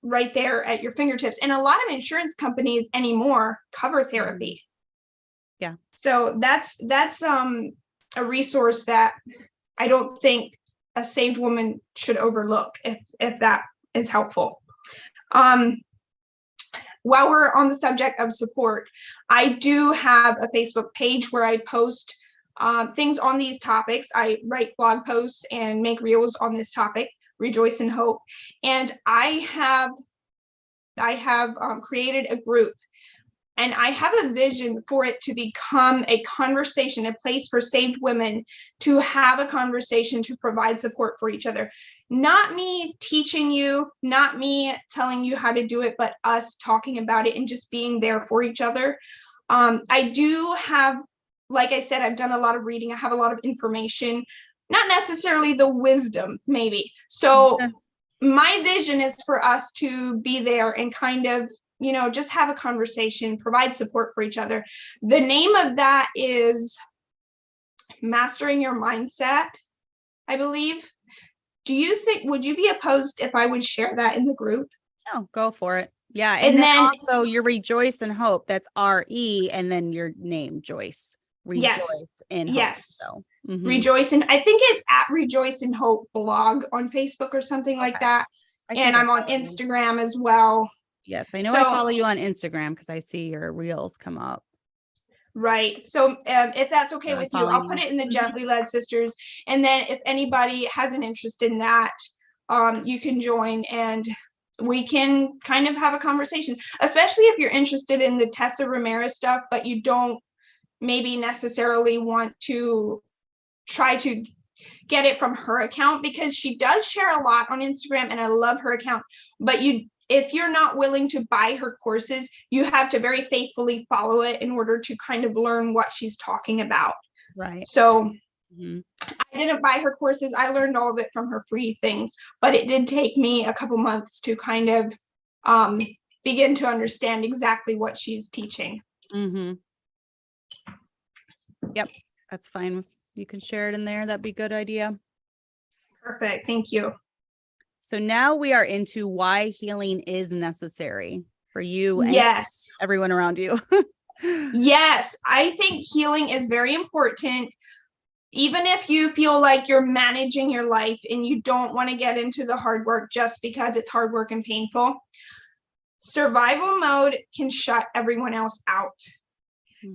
right there at your fingertips. And a lot of insurance companies anymore cover therapy. Yeah. So that's a resource that I don't think a saved woman should overlook if that is helpful. While we're on the subject of support, I do have a Facebook page where I post things on these topics. I write blog posts and make reels on this topic, Rejoice in Hope. And I have created a group, and I have a vision for it to become a conversation, a place for saved women to have a conversation, to provide support for each other. Not me teaching you, not me telling you how to do it, but us talking about it and just being there for each other. I do have, like I said, I've done a lot of reading. I have a lot of information, not necessarily the wisdom, maybe. So my vision is for us to be there and kind of, just have a conversation, provide support for each other. The name of that is Mastering Your Mindset, I believe. Would you be opposed if I would share that in the group? No, go for it. Yeah. And then also your Rejoice in Hope. That's RE and then your name, Joyce. Rejoice in Hope. Yes. So, Rejoice in, I think it's at Rejoice in Hope blog on Facebook or something like that. And I'm on Instagram as well. Yes, I know. I follow you on Instagram because I see your reels come up. Right. So if that's okay with you, I'll put it in the Gently Led Sisters. And then if anybody has an interest in that, you can join and we can kind of have a conversation, especially if you're interested in the Tessa Ramirez stuff, but you don't maybe necessarily want to try to get it from her account, because she does share a lot on Instagram and I love her account. But if you're not willing to buy her courses, you have to very faithfully follow it in order to kind of learn what she's talking about. Right. So I didn't buy her courses. I learned all of it from her free things, but it did take me a couple months to kind of begin to understand exactly what she's teaching. Yep, that's fine. You can share it in there. That'd be a good idea. Perfect. Thank you. So now we are into why healing is necessary for you and everyone around you. Yes, I think healing is very important. Even if you feel like you're managing your life and you don't want to get into the hard work just because it's hard work and painful, survival mode can shut everyone else out.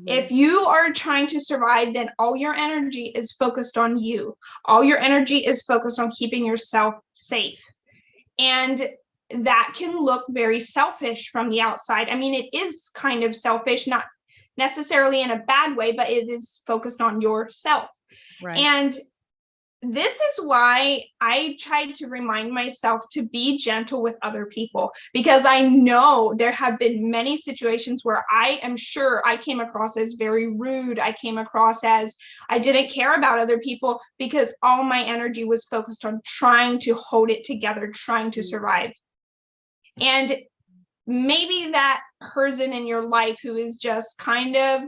If you are trying to survive, then all your energy is focused on you. All your energy is focused on keeping yourself safe. And that can look very selfish from the outside. I mean, it is kind of selfish, not necessarily in a bad way, but it is focused on yourself. Right. And this is why I tried to remind myself to be gentle with other people, because I know there have been many situations where I am sure I came across as very rude. I came across as I didn't care about other people because all my energy was focused on trying to hold it together, trying to survive. And maybe that person in your life who is just kind of,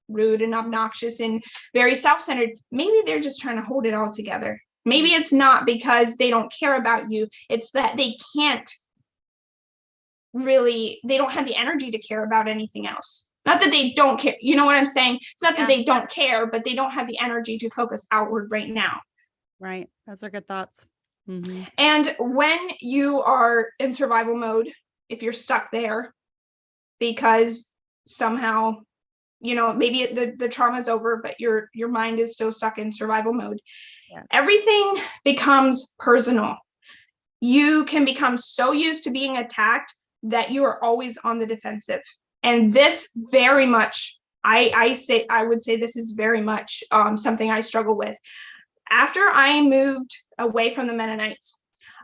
rude and obnoxious and very self-centered. Maybe they're just trying to hold it all together. Maybe it's not because they don't care about you. It's that they don't have the energy to care about anything else. Not that they don't care. You know what I'm saying? It's not that they don't care, but they don't have the energy to focus outward right now. Right. Those are good thoughts. Mm-hmm. And when you are in survival mode, if you're stuck there because somehow, maybe the trauma is over, but your mind is still stuck in survival mode. Yes. Everything becomes personal. You can become so used to being attacked that you are always on the defensive. And this very much, I would say this is very much something I struggle with. After I moved away from the Mennonites,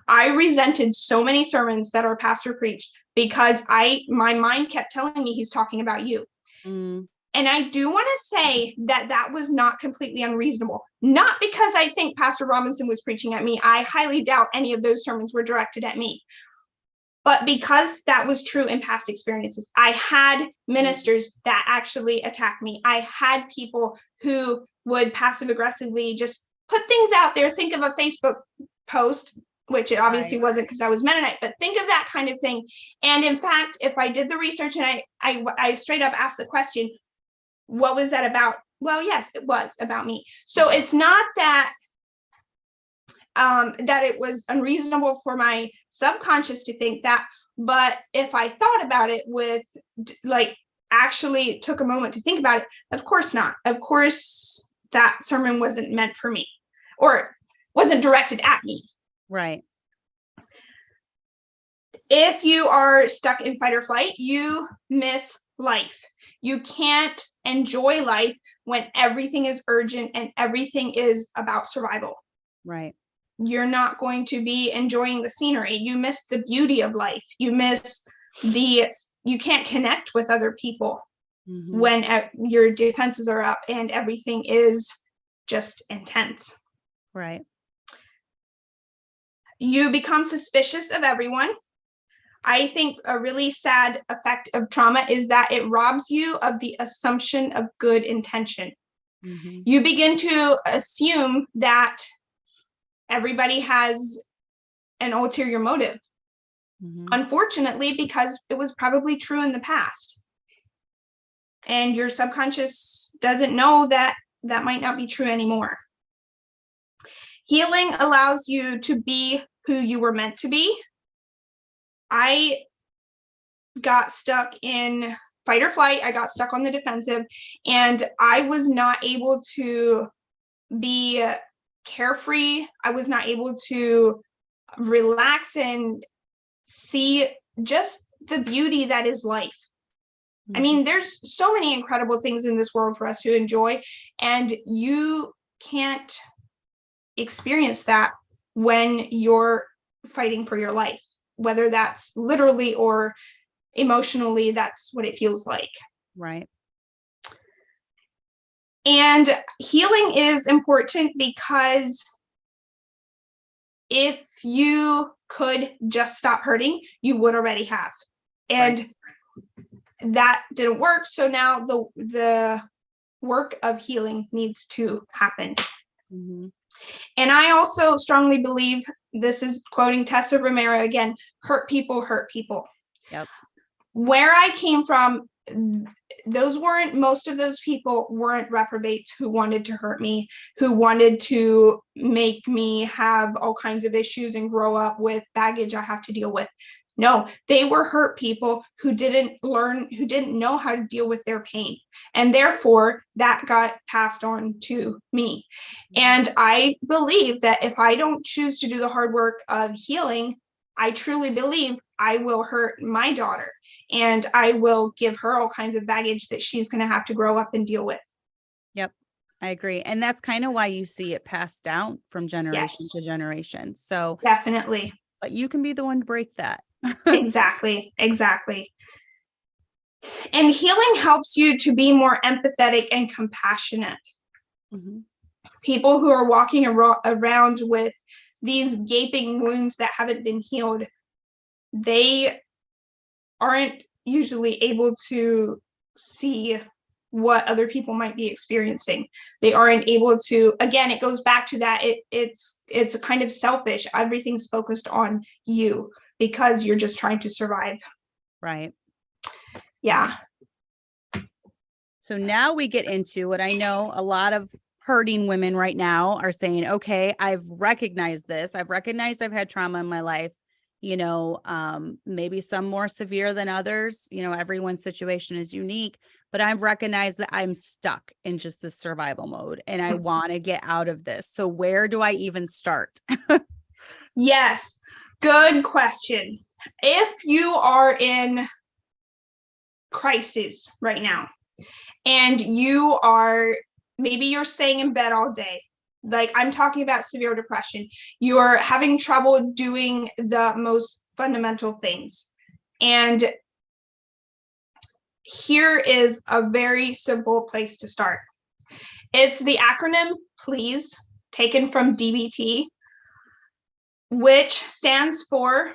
I resented so many sermons that our pastor preached because my mind kept telling me he's talking about you. Mm. And I do want to say that was not completely unreasonable. Not because I think Pastor Robinson was preaching at me. I highly doubt any of those sermons were directed at me. But because that was true in past experiences, I had ministers that actually attacked me. I had people who would passive aggressively just put things out there. Think of a Facebook post, which it obviously wasn't because I was Mennonite, but think of that kind of thing. And in fact, if I did the research and I straight up asked the question, what was that about? Well, yes, it was about me. So it's not that it was unreasonable for my subconscious to think that, but if I thought about it actually took a moment to think about it, of course not. Of course, that sermon wasn't meant for me or wasn't directed at me. Right. If you are stuck in fight or flight, you miss life. You can't enjoy life when everything is urgent and everything is about survival. Right. You're not going to be enjoying the scenery. You miss the beauty of life. You can't connect with other people when your defenses are up and everything is just intense. Right. You become suspicious of everyone. I think a really sad effect of trauma is that it robs you of the assumption of good intention. Mm-hmm. You begin to assume that everybody has an ulterior motive. Mm-hmm. Unfortunately, because it was probably true in the past. And your subconscious doesn't know that might not be true anymore. Healing allows you to be who you were meant to be. I got stuck in fight or flight. I got stuck on the defensive, and I was not able to be carefree. I was not able to relax and see just the beauty that is life. Mm-hmm. I mean, there's so many incredible things in this world for us to enjoy, and you can't experience that when you're fighting for your life, whether that's literally or emotionally. That's what it feels like. Right. And healing is important because if you could just stop hurting, you would already have. And that didn't work. So now the work of healing needs to happen. Mm-hmm. And I also strongly believe, this is quoting Tessa Romero again, hurt people hurt people. Yep. Where I came from, most of those people weren't reprobates who wanted to hurt me, who wanted to make me have all kinds of issues and grow up with baggage I have to deal with. No, they were hurt people who didn't know how to deal with their pain. And therefore, that got passed on to me. And I believe that if I don't choose to do the hard work of healing, I truly believe I will hurt my daughter, and I will give her all kinds of baggage that she's going to have to grow up and deal with. Yep, I agree. And that's kind of why you see it passed down from generation to generation. So definitely. But you can be the one to break that. Exactly. And healing helps you to be more empathetic and compassionate. Mm-hmm. People who are walking around with these gaping wounds that haven't been healed, they aren't usually able to see what other people might be experiencing. They aren't able to, again, it goes back to that. It's a kind of selfish. Everything's focused on you because you're just trying to survive. Right. Yeah. So now we get into what I know a lot of hurting women right now are saying, okay, I've recognized this. I've recognized I've had trauma in my life, maybe some more severe than others. Everyone's situation is unique, but I've recognized that I'm stuck in just this survival mode and I want to get out of this. So where do I even start? Yes. Good question. If you are in crisis right now and maybe you're staying in bed all day, like I'm talking about severe depression, you're having trouble doing the most fundamental things. And here is a very simple place to start. It's the acronym PLEASE, taken from DBT, which stands for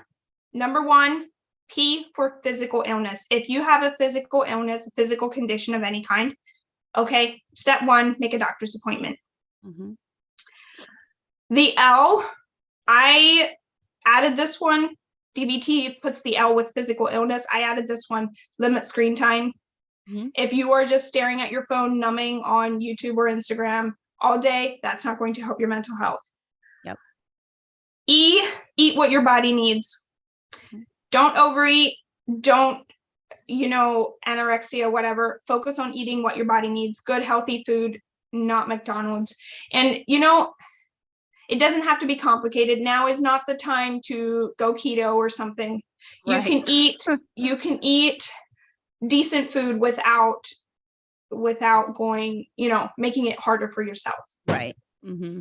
number 1, P for physical illness. If you have a physical illness, a physical condition of any kind, okay, step 1, make a doctor's appointment. Mm-hmm. The L, I added this one. DBT puts the L with physical illness. I added this one, limit screen time. Mm-hmm. If you are just staring at your phone, numbing on YouTube or Instagram all day, that's not going to help your mental health. Yep. E, eat what your body needs. Mm-hmm. Don't overeat. Don't, anorexia, whatever. Focus on eating what your body needs. Good, healthy food, not McDonald's. And, it doesn't have to be complicated. Now is not the time to go keto or something. Right. You can eat decent food without going, making it harder for yourself. Right. Mm-hmm.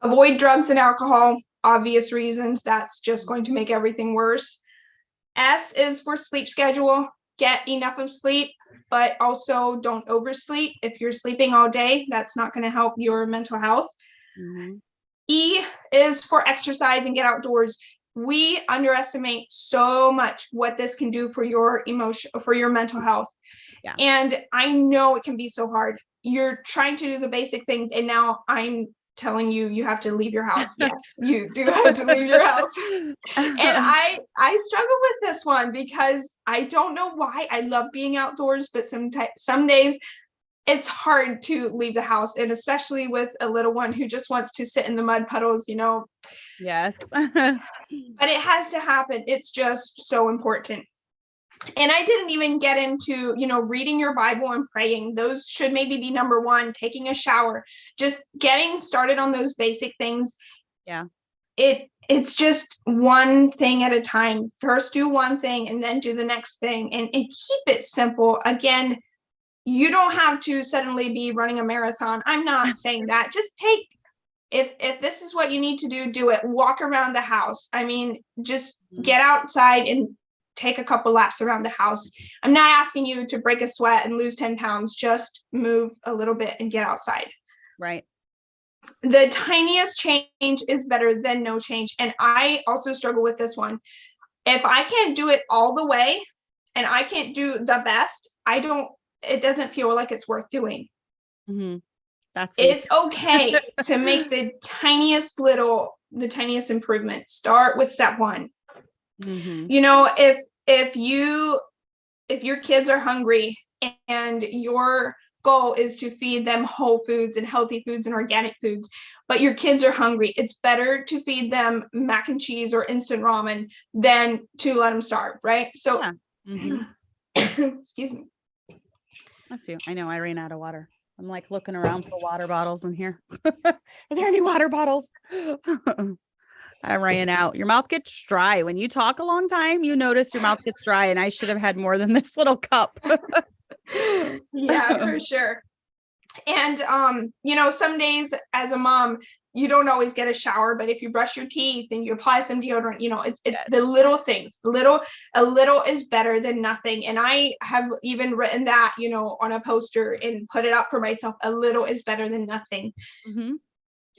Avoid drugs and alcohol, obvious reasons. That's just going to make everything worse. S is for sleep schedule. Get enough of sleep, but also don't oversleep. If you're sleeping all day, that's not going to help your mental health. Mm-hmm. E is for exercise and get outdoors. We underestimate so much what this can do for your mental health. Yeah. And I know it can be so hard. You're trying to do the basic things, and now I'm telling you have to leave your house. Yes, you do have to leave your house. And I struggle with this one because I don't know why. I love being outdoors, but some days it's hard to leave the house, and especially with a little one who just wants to sit in the mud puddles, Yes. But it has to happen. It's just so important. And I didn't even get into, reading your Bible and praying. Those should maybe be number 1, taking a shower, just getting started on those basic things. Yeah. It's just one thing at a time. First do one thing and then do the next thing, and keep it simple. Again, you don't have to suddenly be running a marathon. I'm not saying that. Just if this is what you need to do it. Walk around the house. I mean, just get outside and take a couple laps around the house. I'm not asking you to break a sweat and lose 10 pounds. Just move a little bit and get outside. Right. The tiniest change is better than no change. And I also struggle with this one. If I can't do it all the way and I can't do the best, it doesn't feel like it's worth doing. Mm-hmm. It's okay to make the tiniest improvement. Start with step 1. Mm-hmm. If your kids are hungry and your goal is to feed them whole foods and healthy foods and organic foods, but your kids are hungry, it's better to feed them mac and cheese or instant ramen than to let them starve, right? So, yeah. Mm-hmm. Excuse me. Bless you. I know I ran out of water. I'm like looking around for water bottles in here. Are there any water bottles? I ran out. Your mouth gets dry. When you talk a long time, you notice your mouth gets dry, and I should have had more than this little cup. Yeah, for sure. And, some days as a mom, you don't always get a shower, but if you brush your teeth and you apply some deodorant, it's yes. The little things. A little is better than nothing. And I have even written that, on a poster and put it up for myself. A little is better than nothing. Mm-hmm.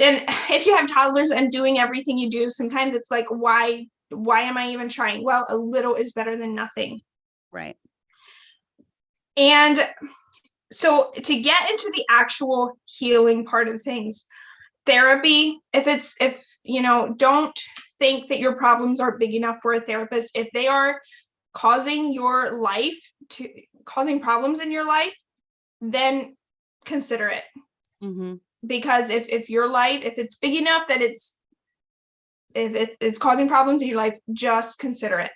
And if you have toddlers and doing everything you do, sometimes it's like, why am I even trying? Well, a little is better than nothing. Right. And So to get into the actual healing part of things, therapy, if don't think that your problems aren't big enough for a therapist. If they are causing problems in your life, then consider it. Mm-hmm. Because if it's big enough that if it's causing problems in your life, just consider it.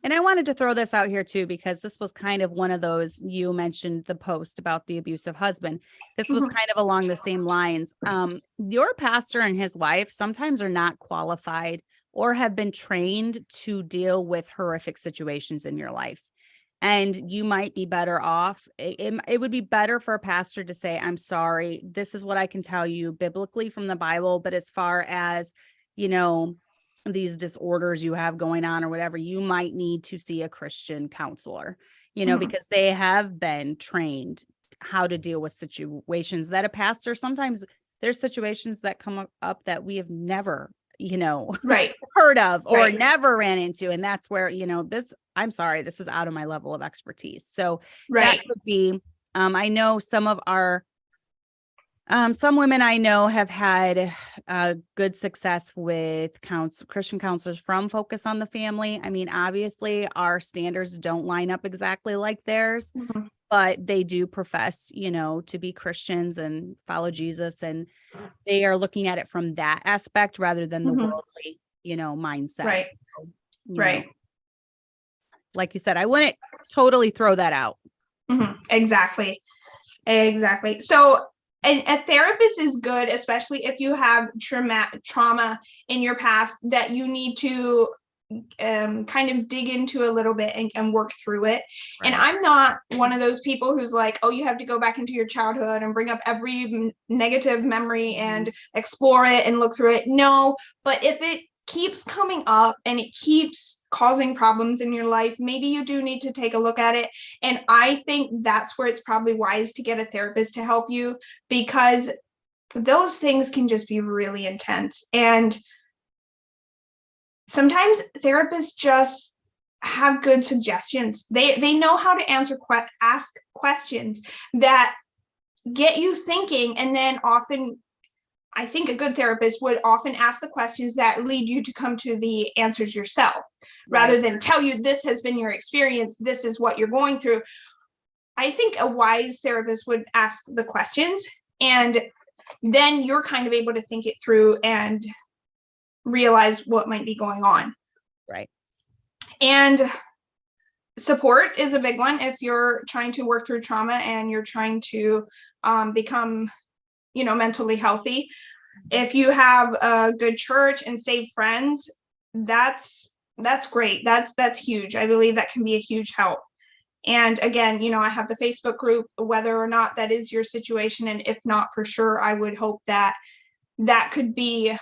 And I wanted to throw this out here too, because this was kind of one of those, you mentioned the post about the abusive husband. This was kind of along the same lines. Your pastor and his wife sometimes are not qualified or have been trained to deal with horrific situations in your life. And you might be better off. It would be better for a pastor to say, I'm sorry, this is what I can tell you biblically from the Bible. But as far as, these disorders you have going on or whatever, you might need to see a Christian counselor, because they have been trained how to deal with situations that a pastor, sometimes there's situations that come up that we have never, right. heard of or Right. never ran into. And that's where, I'm sorry, this is out of my level of expertise. So Right. that could be, I know some of our some women I know have had good success with Christian counselors from Focus on the Family. I mean, obviously, our standards don't line up exactly like theirs, but they do profess, to be Christians and follow Jesus, and they are looking at it from that aspect rather than the worldly, mindset. Right. So, Right. Like you said, I wouldn't totally throw that out. Exactly. So a therapist is good, especially if you have trauma in your past that you need to kind of dig into a little bit and work through it. Right. And I'm not one of those people who's like, oh, you have to go back into your childhood and bring up every negative memory and explore it and look through it. No, but if it keeps coming up and it keeps causing problems in your life, maybe you do need to take a look at it. And I think that's where it's probably wise to get a therapist to help you, because those things can just be really intense. And sometimes therapists just have good suggestions. They know how to ask questions that get you thinking. And then often, I think a good therapist would often ask the questions that lead you to come to the answers yourself, rather than tell you this has been your experience, this is what you're going through. I think a wise therapist would ask the questions, and then you're kind of able to think it through and realize what might be going on. Right. And support is a big one if you're trying to work through trauma and you're trying to become mentally healthy. If you have a good church and saved friends, that's great. That's huge. I believe that can be a huge help. And again, I have the Facebook group, whether or not that is your situation. And if not, for sure, I would hope that that could be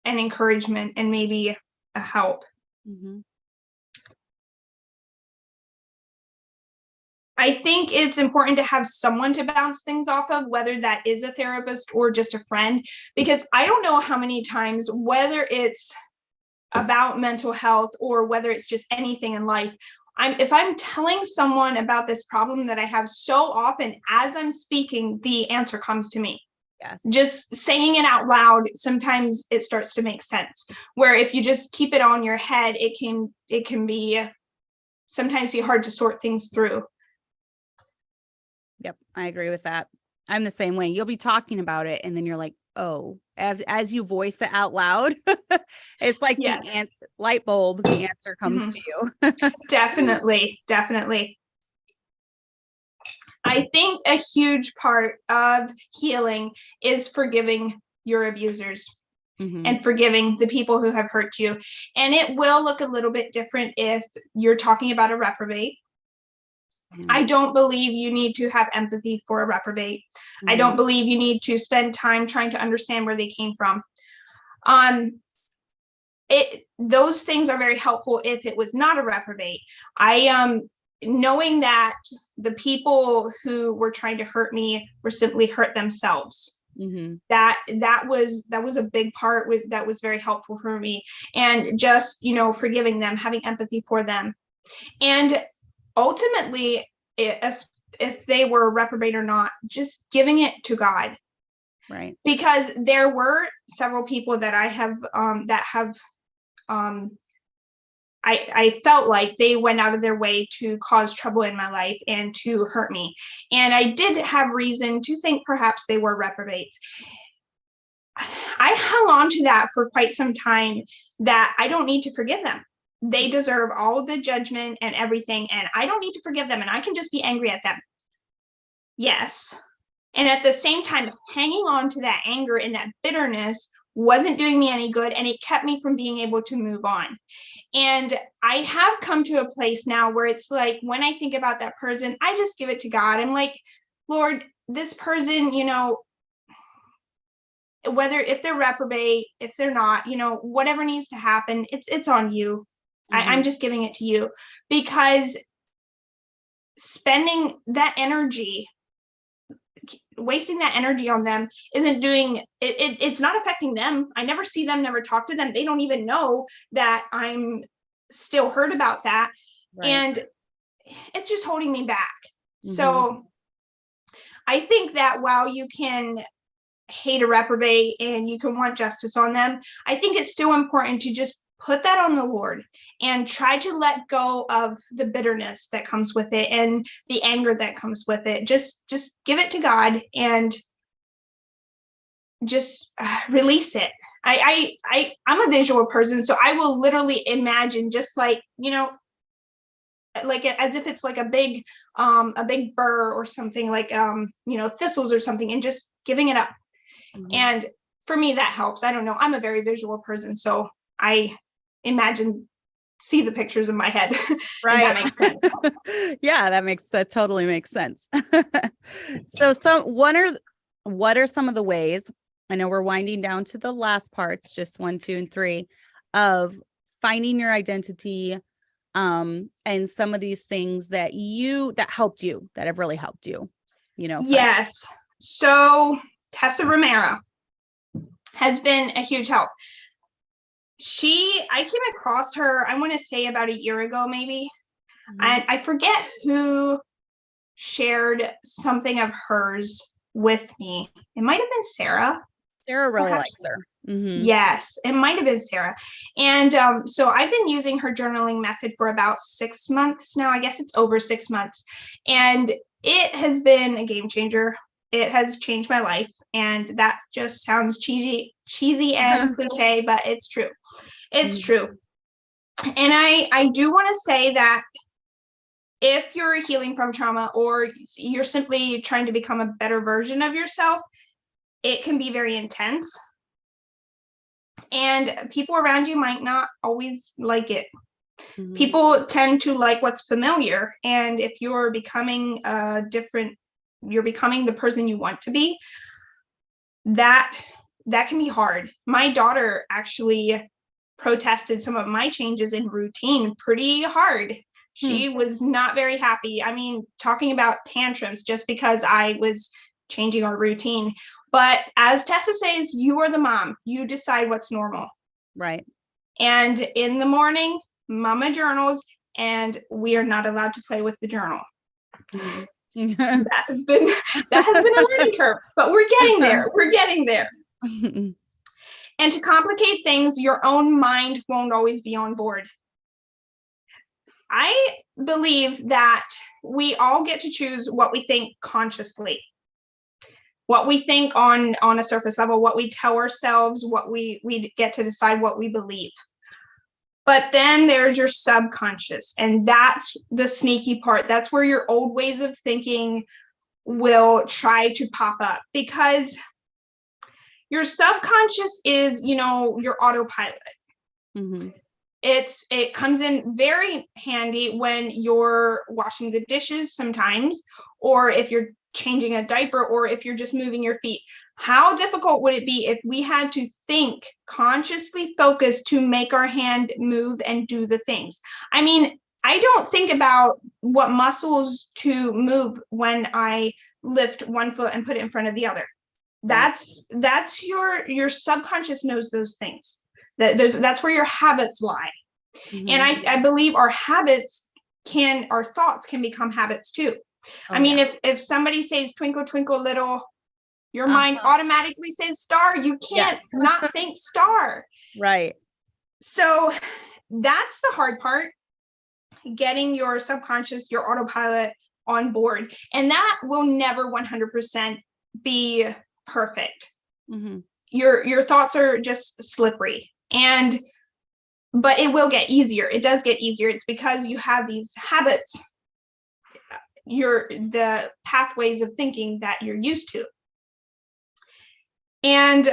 an encouragement and maybe a help. I think it's important to have someone to bounce things off of, whether that is a therapist or just a friend, because I don't know how many times, whether it's about mental health or whether it's just anything in life, if I'm telling someone about this problem that I have, so often as I'm speaking, the answer comes to me. Yes. Just saying it out loud, sometimes it starts to make sense. Where if you just keep it on your head, it can be sometimes be hard to sort things through. Yep, I agree with that. I'm the same way. You'll be talking about it, and then you're like, oh, as you voice it out loud, it's like the light bulb, the answer comes to you. Definitely. I think a huge part of healing is forgiving your abusers and forgiving the people who have hurt you. And it will look a little bit different if you're talking about a reprobate. I don't believe you need to have empathy for a reprobate. I don't believe you need to spend time trying to understand where they came from. Those things are very helpful if it was not a reprobate. Knowing that the people who were trying to hurt me were simply hurt themselves. That was a big part that was very helpful for me. And just, forgiving them, having empathy for them. And ultimately, if they were a reprobate or not, just giving it to God. Right. Because there were several people that I felt like they went out of their way to cause trouble in my life and to hurt me. And I did have reason to think perhaps they were reprobates. I hung on to that for quite some time, that I don't need to forgive them. They deserve all the judgment and everything, and I don't need to forgive them, and I can just be angry at them. Yes. And at the same time, hanging on to that anger and that bitterness wasn't doing me any good, and it kept me from being able to move on. And I have come to a place now where it's like, when I think about that person, I just give it to God. I'm like, Lord, this person, whether if they're reprobate, if they're not, whatever needs to happen, it's on you. I'm just giving it to you, because spending that energy, wasting that energy on them isn't doing it. It's not affecting them. I never see them, never talk to them. They don't even know that I'm still hurt about that. Right. And it's just holding me back. So I think that while you can hate a reprobate and you can want justice on them, I think it's still important to just put that on the Lord and try to let go of the bitterness that comes with it and the anger that comes with it. Just give it to God and just release it. I'm a visual person, so I will literally imagine just like, like as if it's like a big burr or something, like thistles or something, and just giving it up. And for me, that helps. I don't know. I'm a very visual person, so I see the pictures in my head. Right. That makes sense. Yeah, that totally makes sense. So what are some of the ways, I know we're winding down to the last parts, just 1, 2, and 3, of finding your identity, and some of these things that helped you, that have really helped you, Yes. So Tessa Romero has been a huge help. I came across her, I want to say about a year ago, maybe. And I forget who shared something of hers with me. It might have been Sarah. Sarah really likes her. Yes, it might have been Sarah. And so I've been using her journaling method for about 6 months now. I guess it's over 6 months. And it has been a game changer. It has changed my life. And that just sounds cheesy and cliche, but it's true. It's true. And I do want to say that if you're healing from trauma, or you're simply trying to become a better version of yourself, it can be very intense. And people around you might not always like it. People tend to like what's familiar. And if you're becoming you're becoming the person you want to be, that can be hard. My daughter actually protested some of my changes in routine pretty hard. She was not very happy. I mean, talking about tantrums just because I was changing our routine. But as Tessa says, you are the mom. You decide what's normal. Right. And in the morning, Mama journals, and we are not allowed to play with the journal. That has been a learning curve, but we're getting there. We're getting there. And to complicate things, your own mind won't always be on board. I believe that we all get to choose what we think consciously, what we think on a surface level, what we tell ourselves, what we get to decide what we believe. But then there's your subconscious, and that's the sneaky part. That's where your old ways of thinking will try to pop up, because your subconscious is, your autopilot. It comes in very handy when you're washing the dishes sometimes, or if you're changing a diaper, or if you're just moving your feet. How difficult would it be if we had to think, consciously focus to make our hand move and do the things? I mean, I don't think about what muscles to move when I lift one foot and put it in front of the other. That's your subconscious knows those things. That's where your habits lie. And I believe our thoughts can become habits too. Oh, I mean, yeah. if somebody says twinkle, twinkle, little, your mind automatically says star. You can't Yes. not think star. Right. So that's the hard part, getting your subconscious, your autopilot on board. And that will never 100% be perfect. Mm-hmm. Your thoughts are just slippery. But it will get easier. It does get easier. It's because you have these habits, the pathways of thinking that you're used to. And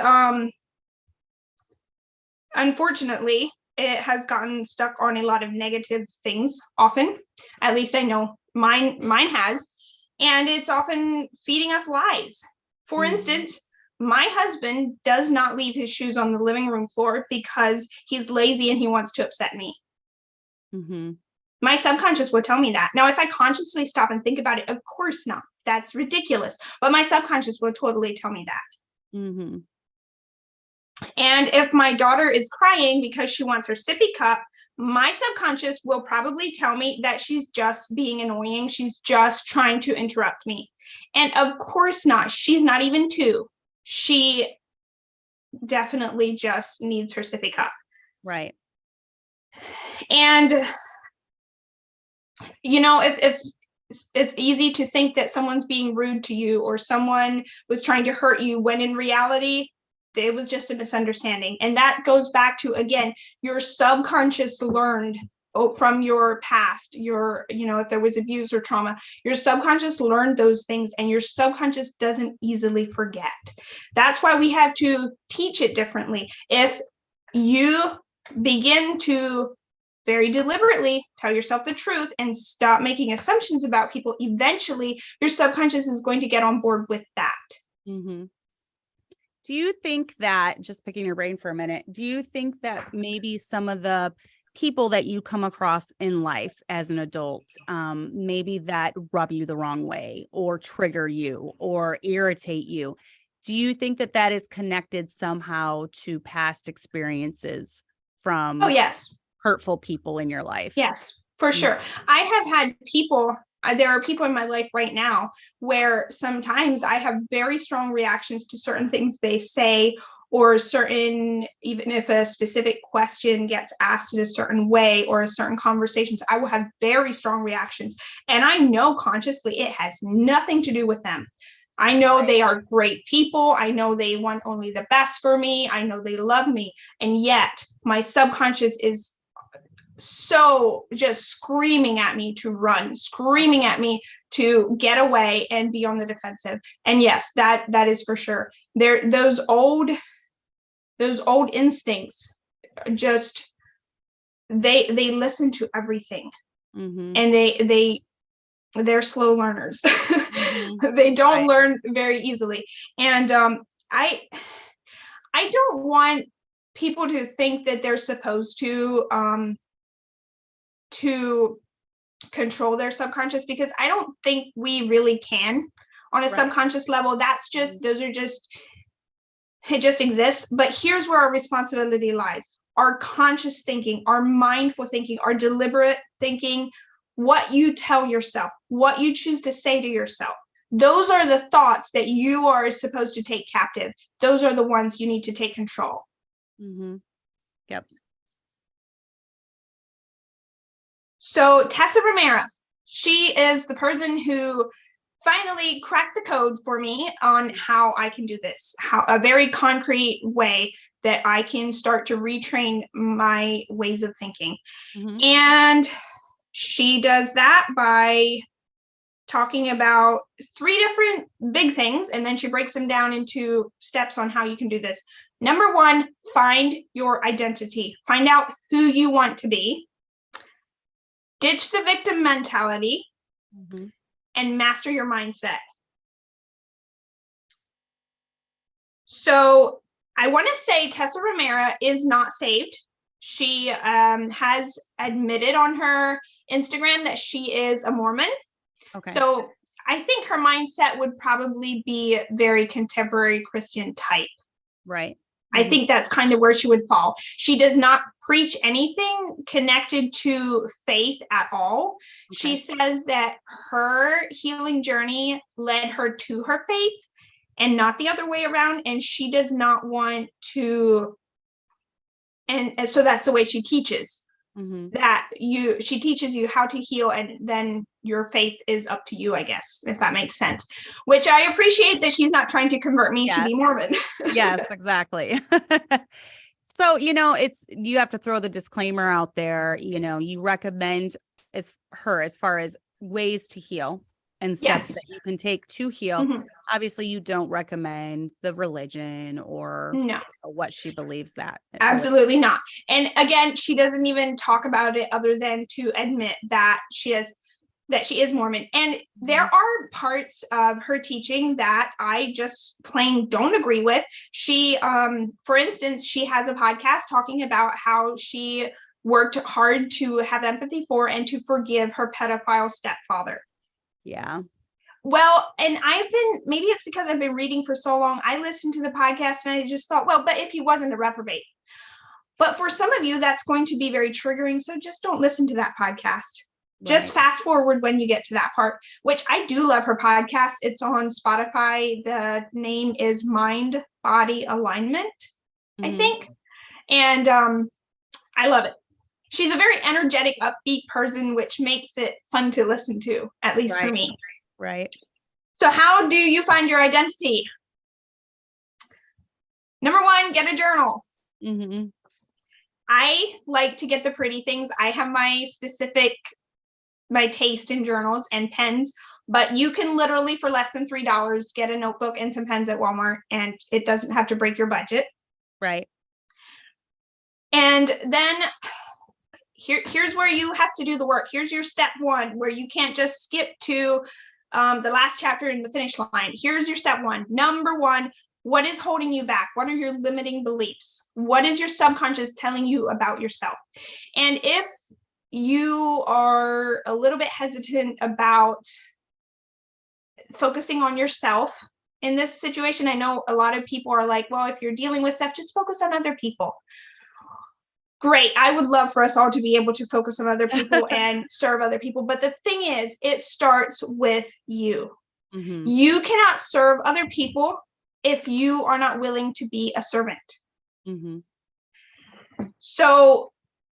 unfortunately, it has gotten stuck on a lot of negative things often. At least I know mine has. And it's often feeding us lies. For instance, my husband does not leave his shoes on the living room floor because he's lazy and he wants to upset me. Mm-hmm. My subconscious will tell me that. Now, if I consciously stop and think about it, of course not. That's ridiculous. But my subconscious will totally tell me that. Mm-hmm. And if my daughter is crying because she wants her sippy cup, my subconscious will probably tell me that she's just being annoying. She's just trying to interrupt me. And of course not. She's not even 2. She definitely just needs her sippy cup. Right. And, if it's easy to think that someone's being rude to you or someone was trying to hurt you, when in reality, it was just a misunderstanding. And that goes back to, again, your subconscious learned from your past, if there was abuse or trauma, your subconscious learned those things, and your subconscious doesn't easily forget. That's why we have to teach it differently. If you begin to very deliberately tell yourself the truth and stop making assumptions about people, eventually your subconscious is going to get on board with that. Mm-hmm. Do you think that, just picking your brain for a minute, do you think that maybe some of the people that you come across in life as an adult, maybe that rub you the wrong way or trigger you or irritate you, do you think that that is connected somehow to past experiences from yes, hurtful people in your life? Yes, for sure. I have had people, there are people in my life right now where sometimes I have very strong reactions to certain things they say, or even if a specific question gets asked in a certain way or a certain conversations, I will have very strong reactions. And I know consciously it has nothing to do with them. I know they are great people. I know they want only the best for me. I know they love me. And yet my subconscious is so just screaming at me to run, screaming at me to get away and be on the defensive. And yes, that is for sure. Those old instincts, just they listen to everything. And they're slow learners. They don't learn very easily. And I don't want people to think that they're supposed to control their subconscious, because I don't think we really can on a subconscious level. That's just, it just exists. But here's where our responsibility lies: our conscious thinking, our mindful thinking, our deliberate thinking, what you tell yourself, what you choose to say to yourself. Those are the thoughts that you are supposed to take captive. Those are the ones you need to take control. Yep. So Tessa Romero, she is the person who finally cracked the code for me on how I can do this, a very concrete way that I can start to retrain my ways of thinking. And she does that by talking about 3 different big things, and then she breaks them down into steps on how you can do this. Number 1, find your identity. Find out who you want to be. Ditch the victim mentality, and master your mindset. So I want to say Tessa Romero is not saved. She has admitted on her Instagram that she is a Mormon. Okay. So I think her mindset would probably be very contemporary Christian type. Right. I think that's kind of where she would fall. She does not preach anything connected to faith at all. Okay. She says that her healing journey led her to her faith and not the other way around. And she does not want to, and so that's the way she teaches. That she teaches you how to heal, and then your faith is up to you, I guess, if that makes sense, which I appreciate that she's not trying to convert me to be Mormon. Yes, exactly. So, you have to throw the disclaimer out there, you recommend as far as ways to heal and steps that you can take to heal. Obviously, you don't recommend the religion or what she believes that. Absolutely not. And again, she doesn't even talk about it other than to admit that she is Mormon. And there are parts of her teaching that I just plain don't agree with. She, for instance, she has a podcast talking about how she worked hard to have empathy for and to forgive her pedophile stepfather. Yeah. Well, and maybe it's because I've been reading for so long. I listened to the podcast and I just thought, well, but if he wasn't a reprobate. But for some of you, that's going to be very triggering. So just don't listen to that podcast. Right. Just fast forward when you get to that part, which I do love her podcast. It's on Spotify. The name is Mind Body Alignment, I think. And I love it. She's a very energetic, upbeat person, which makes it fun to listen to, at least for me. Right. So how do you find your identity? Number one, get a journal. I like to get the pretty things. I have my taste in journals and pens, but you can literally for less than $3 get a notebook and some pens at Walmart, and it doesn't have to break your budget. Right. And then here's where you have to do the work. Here's your step one, where you can't just skip to the last chapter in the finish line. Here's your step one. Number one, what is holding you back? What are your limiting beliefs? What is your subconscious telling you about yourself? And if you are a little bit hesitant about focusing on yourself in this situation, I know a lot of people are like, well, if you're dealing with stuff, just focus on other people. Great. I would love for us all to be able to focus on other people and serve other people. But the thing is, it starts with you. You cannot serve other people if you are not willing to be a servant. So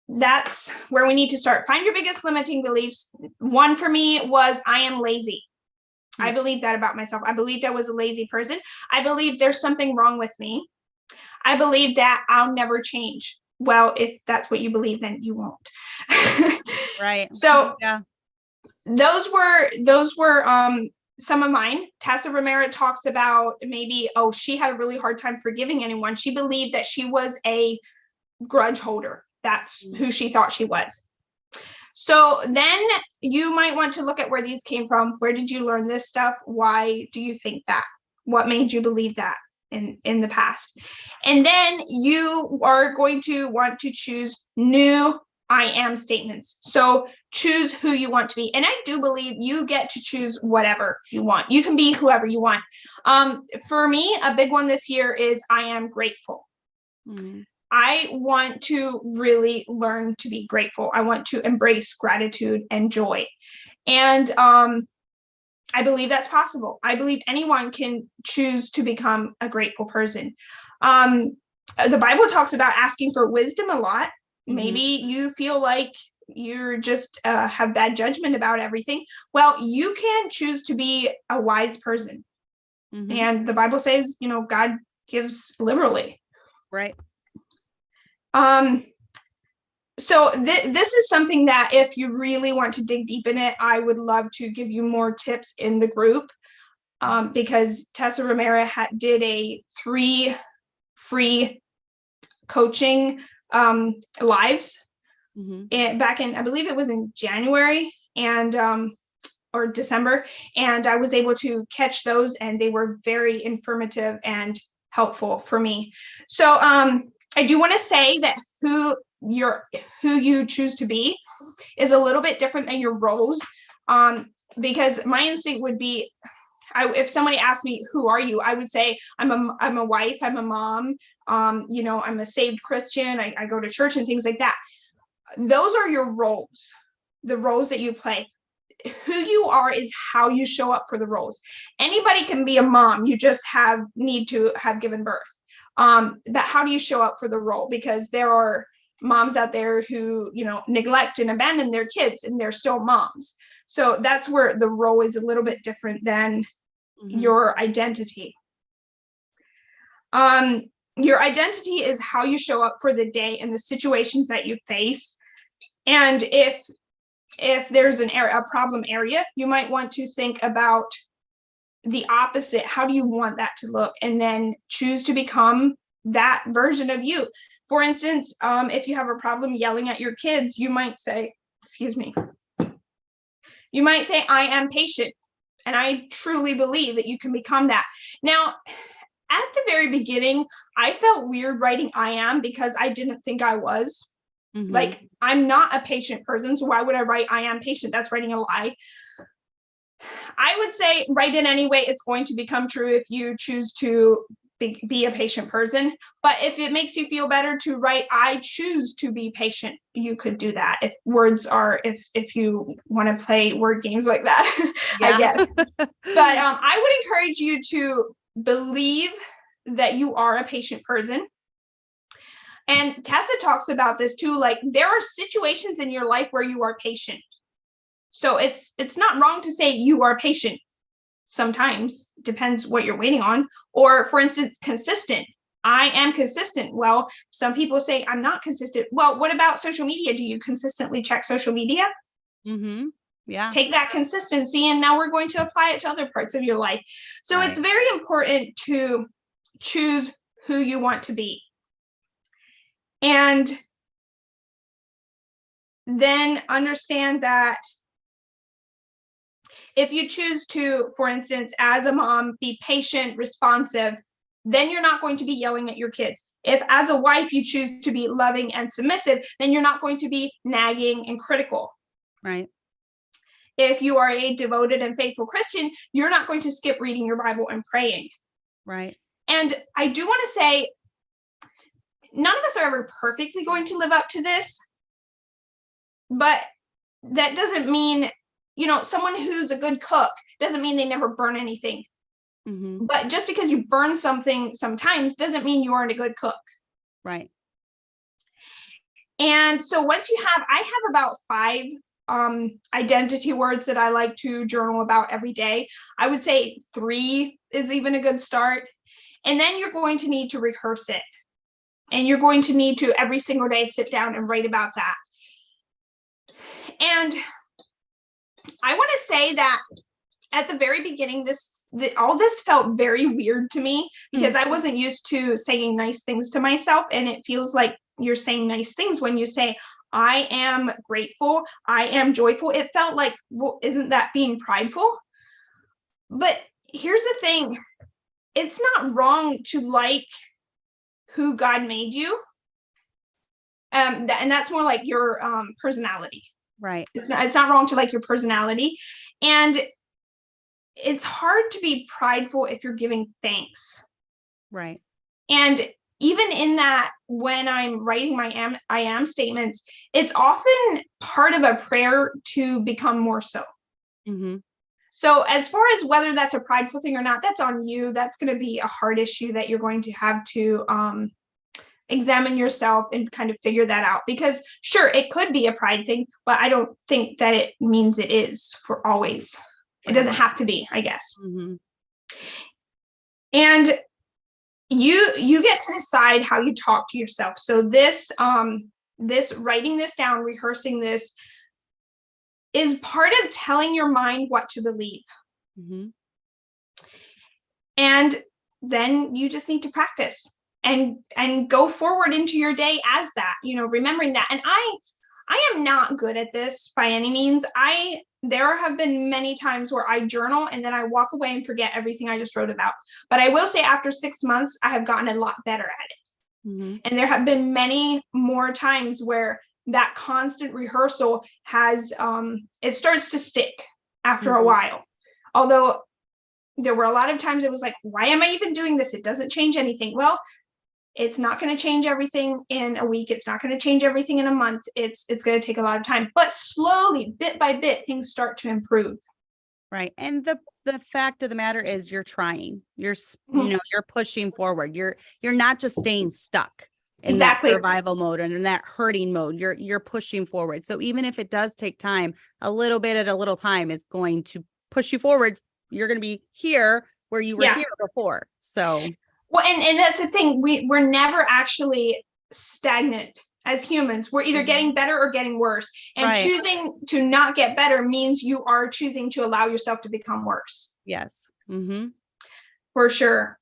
that's where we need to start. Find your biggest limiting beliefs. One for me was I am lazy. I believed that about myself. I believed I was a lazy person. I believed there's something wrong with me. I believed that I'll never change. Well, if that's what you believe, then you won't. Right. So those were some of mine. Tessa Romero talks about maybe, she had a really hard time forgiving anyone. She believed that she was a grudge holder. That's who she thought she was. So then you might want to look at where these came from. Where did you learn this stuff? Why do you think that? What made you believe that in the past? And then you are going to want to choose new I am statements. So choose who you want to be. And I do believe you get to choose whatever you want. You can be whoever you want. For me, a big one this year is I am grateful. I want to really learn to be grateful. I want to embrace gratitude and joy. And I believe that's possible. I believe anyone can choose to become a grateful person. The Bible talks about asking for wisdom a lot. Maybe you feel like you're just have bad judgment about everything. Well, you can choose to be a wise person. And the Bible says, God gives liberally. Right. So this is something that if you really want to dig deep in it, I would love to give you more tips in the group, because Tessa Romero did a 3 free coaching lives and back in, I believe it was in January and or December, and I was able to catch those, and they were very informative and helpful for me. So I do want to say that who you choose to be is a little bit different than your roles, because my instinct would be, if somebody asked me, who are you? I would say, I'm a wife, I'm a mom, I'm a saved Christian, I go to church and things like that. Those are your roles, the roles that you play. Who you are is how you show up for the roles. Anybody can be a mom, you just need to have given birth. But how do you show up for the role? Because there are moms out there who, neglect and abandon their kids, and they're still moms. So that's where the role is a little bit different than your identity. Your identity is how you show up for the day and the situations that you face. And if there's a problem area, you might want to think about the opposite. How do you want that to look? And then choose to become that version of you. For instance, if you have a problem yelling at your kids, you might say, I am patient. And I truly believe that you can become that. Now, at the very beginning, I felt weird writing I am, because I didn't think I was. Like, I'm not a patient person, so why would I write I am patient? That's writing a lie. I would say write it anyway. It's going to become true if you choose to be a patient person. But if it makes you feel better to write I choose to be patient, you could do that. If you want to play word games like that, I guess. But I would encourage you to believe that you are a patient person. And Tessa talks about this too. Like, there are situations in your life where you are patient. So it's not wrong to say you are patient. Sometimes depends what you're waiting on. Or, for instance, consistent. I am consistent. Well, some people say I'm not consistent. Well, what about social media? Do you consistently check social media? Yeah. Take that consistency, and now we're going to apply it to other parts of your life. So It's very important to choose who you want to be. And then understand that if you choose to, for instance, as a mom, be patient, responsive, then you're not going to be yelling at your kids. If as a wife you choose to be loving and submissive, then you're not going to be nagging and critical. Right. If you are a devoted and faithful Christian, you're not going to skip reading your Bible and praying. Right. And I do want to say, none of us are ever perfectly going to live up to this, but that doesn't mean, someone who's a good cook doesn't mean they never burn anything. But just because you burn something sometimes doesn't mean you aren't a good cook. Right. And so I have about 5 identity words that I like to journal about every day. I would say 3 is even a good start. And then you're going to need to rehearse it. And you're going to need to every single day sit down and write about that. And I want to say that at the very beginning, all this felt very weird to me, because I wasn't used to saying nice things to myself. And it feels like you're saying nice things when you say, I am grateful, I am joyful. It felt like, well, isn't that being prideful? But here's the thing. It's not wrong to like who God made you. And that's more like your personality. Right. It's not wrong to like your personality. And it's hard to be prideful if you're giving thanks. Right. And even in that, when I'm writing my I am statements, it's often part of a prayer to become more so. So as far as whether that's a prideful thing or not, that's on you. That's going to be a hard issue that you're going to have to examine yourself and kind of figure that out. Because sure, it could be a pride thing, but I don't think that it means it is for always. It doesn't have to be, I guess. And you get to decide how you talk to yourself. So this writing this down, rehearsing this, is part of telling your mind what to believe. And then you just need to practice and go forward into your day as that, remembering that. And I am not good at this by any means. There have been many times where I journal and then I walk away and forget everything I just wrote about. But I will say after 6 months, I have gotten a lot better at it. And there have been many more times where that constant rehearsal has, it starts to stick after a while. Although there were a lot of times it was like, why am I even doing this? It doesn't change anything. Well, it's not going to change everything in a week. It's not going to change everything in a month. It's going to take a lot of time, but slowly, bit by bit, things start to improve. Right. And the fact of the matter is you're trying, you're pushing forward. You're not just staying stuck in that survival mode and in that hurting mode. You're pushing forward. So even if it does take time, a little bit at a little time is going to push you forward. You're going to be here where you were here before. So, well, and that's the thing. We're never actually stagnant as humans. We're either getting better or getting worse. And choosing to not get better means you are choosing to allow yourself to become worse. Yes. For sure.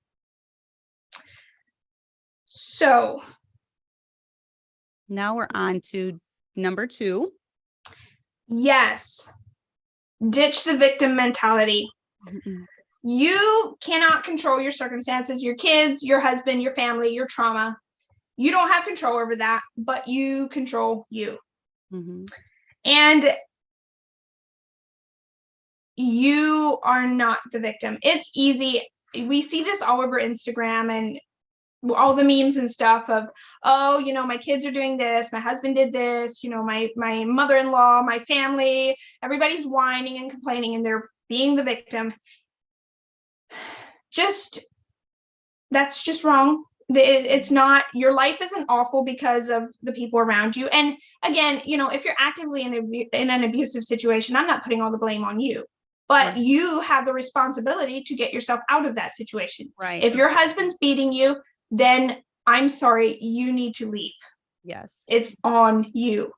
So now we're on to number 2. Yes. Ditch the victim mentality. You cannot control your circumstances, your kids, your husband, your family, your trauma. You don't have control over that, but you control you. And you are not the victim. It's easy. We see this all over Instagram and all the memes and stuff of, oh, my kids are doing this, my husband did this, my mother-in-law, my family, everybody's whining and complaining and they're being the victim. That's just wrong. It's not, your life isn't awful because of the people around you. And again, if you're actively in an abusive situation, I'm not putting all the blame on you, but you have the responsibility to get yourself out of that situation. Right. If your husband's beating you, then I'm sorry, you need to leave. Yes. It's on you.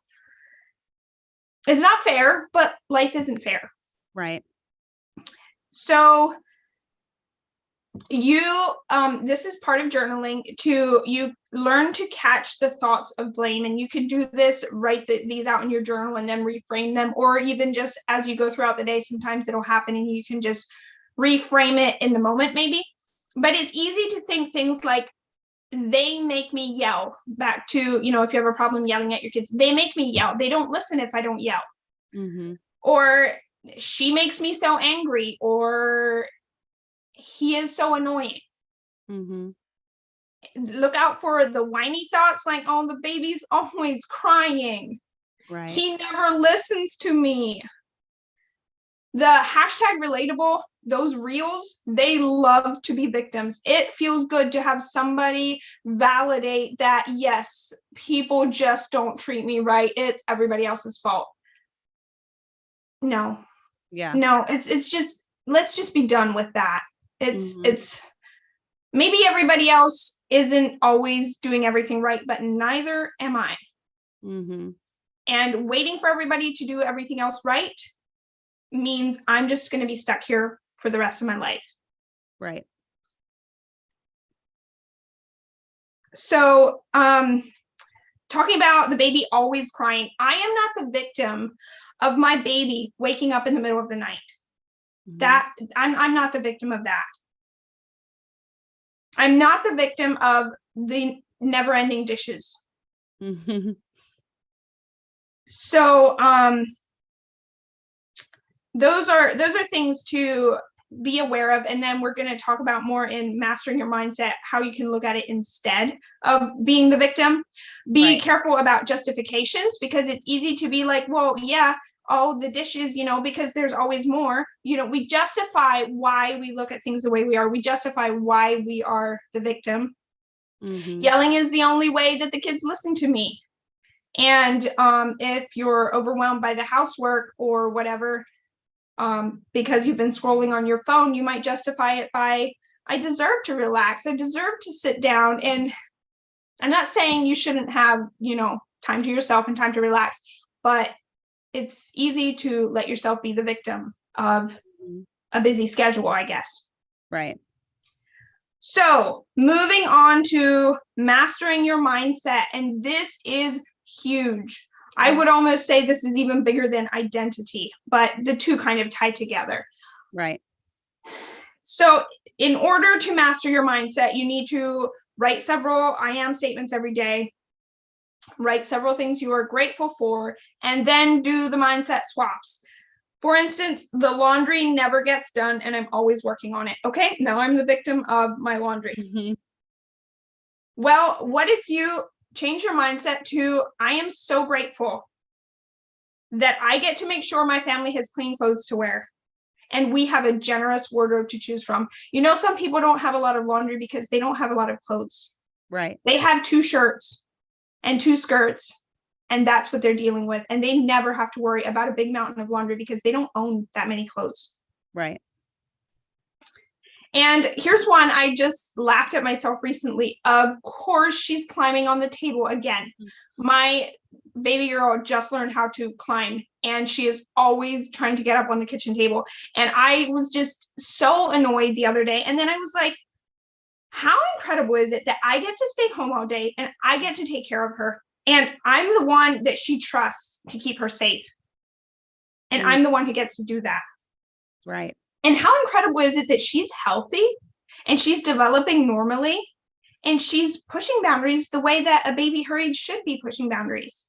It's not fair, but life isn't fair. Right. So this is part of journaling you learn to catch the thoughts of blame, and you can do this, write these out in your journal and then reframe them, or even just as you go throughout the day, sometimes it'll happen and you can just reframe it in the moment maybe. But it's easy to think things like, they make me yell, back to, if you have a problem yelling at your kids, they make me yell. They don't listen if I don't yell. Or she makes me so angry, or he is so annoying. Look out for the whiny thoughts like, oh, the baby's always crying. Right. He never listens to me. The hashtag relatable, those reels, they love to be victims. It feels good to have somebody validate that, yes, people just don't treat me right. It's everybody else's fault. No. Yeah. No, it's just, let's just be done with that. It's maybe everybody else isn't always doing everything right, but neither am I. And waiting for everybody to do everything else right means I'm just going to be stuck here for the rest of my life. Right. So, talking about the baby always crying, I am not the victim of my baby waking up in the middle of the night. That I'm not the victim of that. I'm not the victim of the never-ending dishes. So, those are things to be aware of. And then we're going to talk about more in mastering your mindset, how you can look at it instead of being the victim. Be careful about justifications, because it's easy to be like, well, yeah, oh, the dishes, because there's always more. We justify why we look at things the way we are. We justify why we are the victim. Yelling is the only way that the kids listen to me. And if you're overwhelmed by the housework or whatever, because you've been scrolling on your phone, you might justify it by, I deserve to relax. I deserve to sit down. And I'm not saying you shouldn't have, time to yourself and time to relax, but it's easy to let yourself be the victim of a busy schedule, I guess. Right. So moving on to mastering your mindset. And this is huge. I would almost say this is even bigger than identity, but the two kind of tie together. Right. So in order to master your mindset, you need to write several I am statements every day, write several things you are grateful for, and then do the mindset swaps. For instance, the laundry never gets done and I'm always working on it. Okay, now I'm the victim of my laundry. Mm-hmm. Well, what if you change your mindset to, I am so grateful that I get to make sure my family has clean clothes to wear and we have a generous wardrobe to choose from. You know, some people don't have a lot of laundry because they don't have a lot of clothes. Right. They have 2 shirts and 2 skirts, and that's what they're dealing with. And they never have to worry about a big mountain of laundry because they don't own that many clothes. Right. And here's one I just laughed at myself recently. Of course, she's climbing on the table again. My baby girl just learned how to climb, and she is always trying to get up on the kitchen table. And I was just so annoyed the other day. And then I was like, how incredible is it that I get to stay home all day and I get to take care of her? And I'm the one that she trusts to keep her safe. And I'm the one who gets to do that. Right. And how incredible is it that she's healthy and she's developing normally and she's pushing boundaries the way that a baby her age should be pushing boundaries.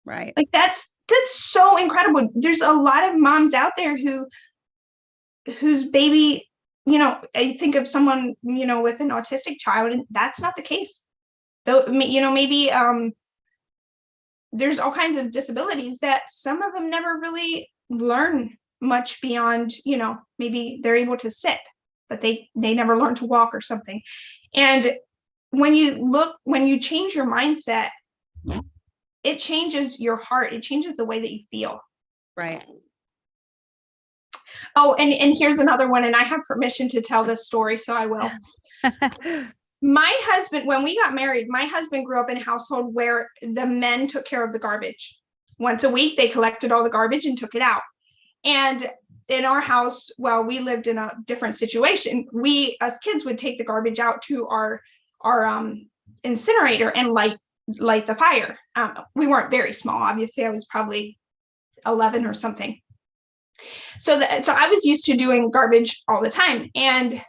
Right. Like that's so incredible. There's a lot of moms out there whose baby, you know, I think of someone, you know, with an autistic child, and that's not the case. Though, you know, maybe there's all kinds of disabilities that some of them never really learn much beyond, you know, maybe they're able to sit, but they never learn to walk or something. And when you change your mindset, it changes your heart. It changes the way that you feel. Right. Oh, and here's another one, and I have permission to tell this story, so I will. My husband, when we got married, my husband grew up in a household where the men took care of the garbage. Once a week, they collected all the garbage and took it out. And in our house, well, we lived in a different situation. We, as kids, would take the garbage out to our incinerator and light the fire. We weren't very small. Obviously, I was probably 11 or something. So I was used to doing garbage all the time. And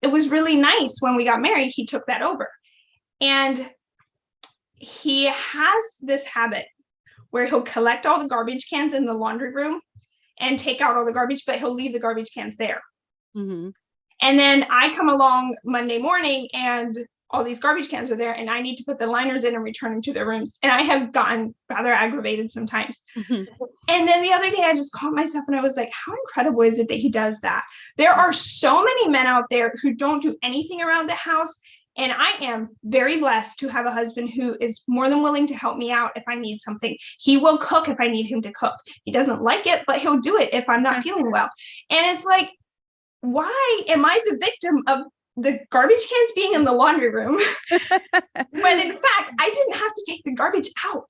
it was really nice when we got married, he took that over. And he has this habit where he'll collect all the garbage cans in the laundry room and take out all the garbage, but he'll leave the garbage cans there. Mm-hmm. And then I come along Monday morning and all these garbage cans are there and I need to put the liners in and return them to their rooms. And I have gotten rather aggravated sometimes. Mm-hmm. And then the other day I just caught myself and I was like, how incredible is it that he does that? There are so many men out there who don't do anything around the house. And I am very blessed to have a husband who is more than willing to help me out if I need something. He will cook if I need him to cook. He doesn't like it, but he'll do it if I'm not feeling well. And it's like, why am I the victim of the garbage cans being in the laundry room when in fact I didn't have to take the garbage out?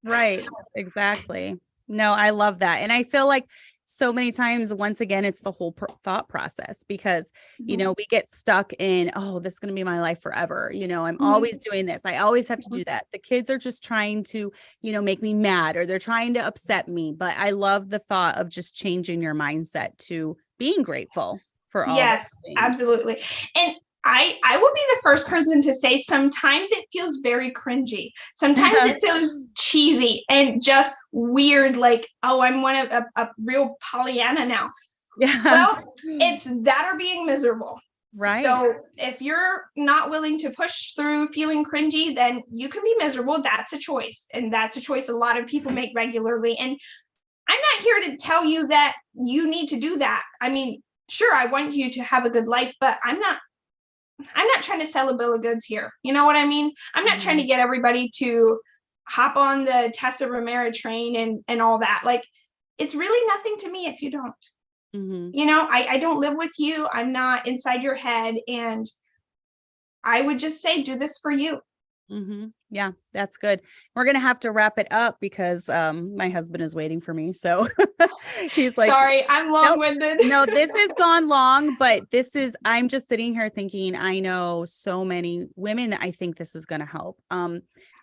Right. Exactly. No, I love that. And I feel like so many times, once again, it's the whole thought process because, you know, we get stuck in, oh, this is going to be my life forever. You know, I'm always doing this. I always have to do that. The kids are just trying to, you know, make me mad or they're trying to upset me. But I love the thought of just changing your mindset to being grateful for all. Yes, absolutely. And I will be the first person to say sometimes it feels very cringy. Sometimes it feels cheesy and just weird, like, oh, I'm one of a real Pollyanna now. Yeah. Well, it's that or being miserable. Right. So if you're not willing to push through feeling cringy, then you can be miserable. That's a choice. And that's a choice a lot of people make regularly. And I'm not here to tell you that you need to do that. I mean, sure, I want you to have a good life, but I'm not trying to sell a bill of goods here. You know what I mean? I'm not trying to get everybody to hop on the Tessa Romero train and all that. Like, it's really nothing to me if you don't. Mm-hmm. You know, I don't live with you. I'm not inside your head. And I would just say, do this for you. Mm-hmm. Yeah, that's good. We're going to have to wrap it up because my husband is waiting for me. So he's like, sorry, I'm long-winded. No, this has gone long, but I'm just sitting here thinking, I know so many women that I think this is going to help.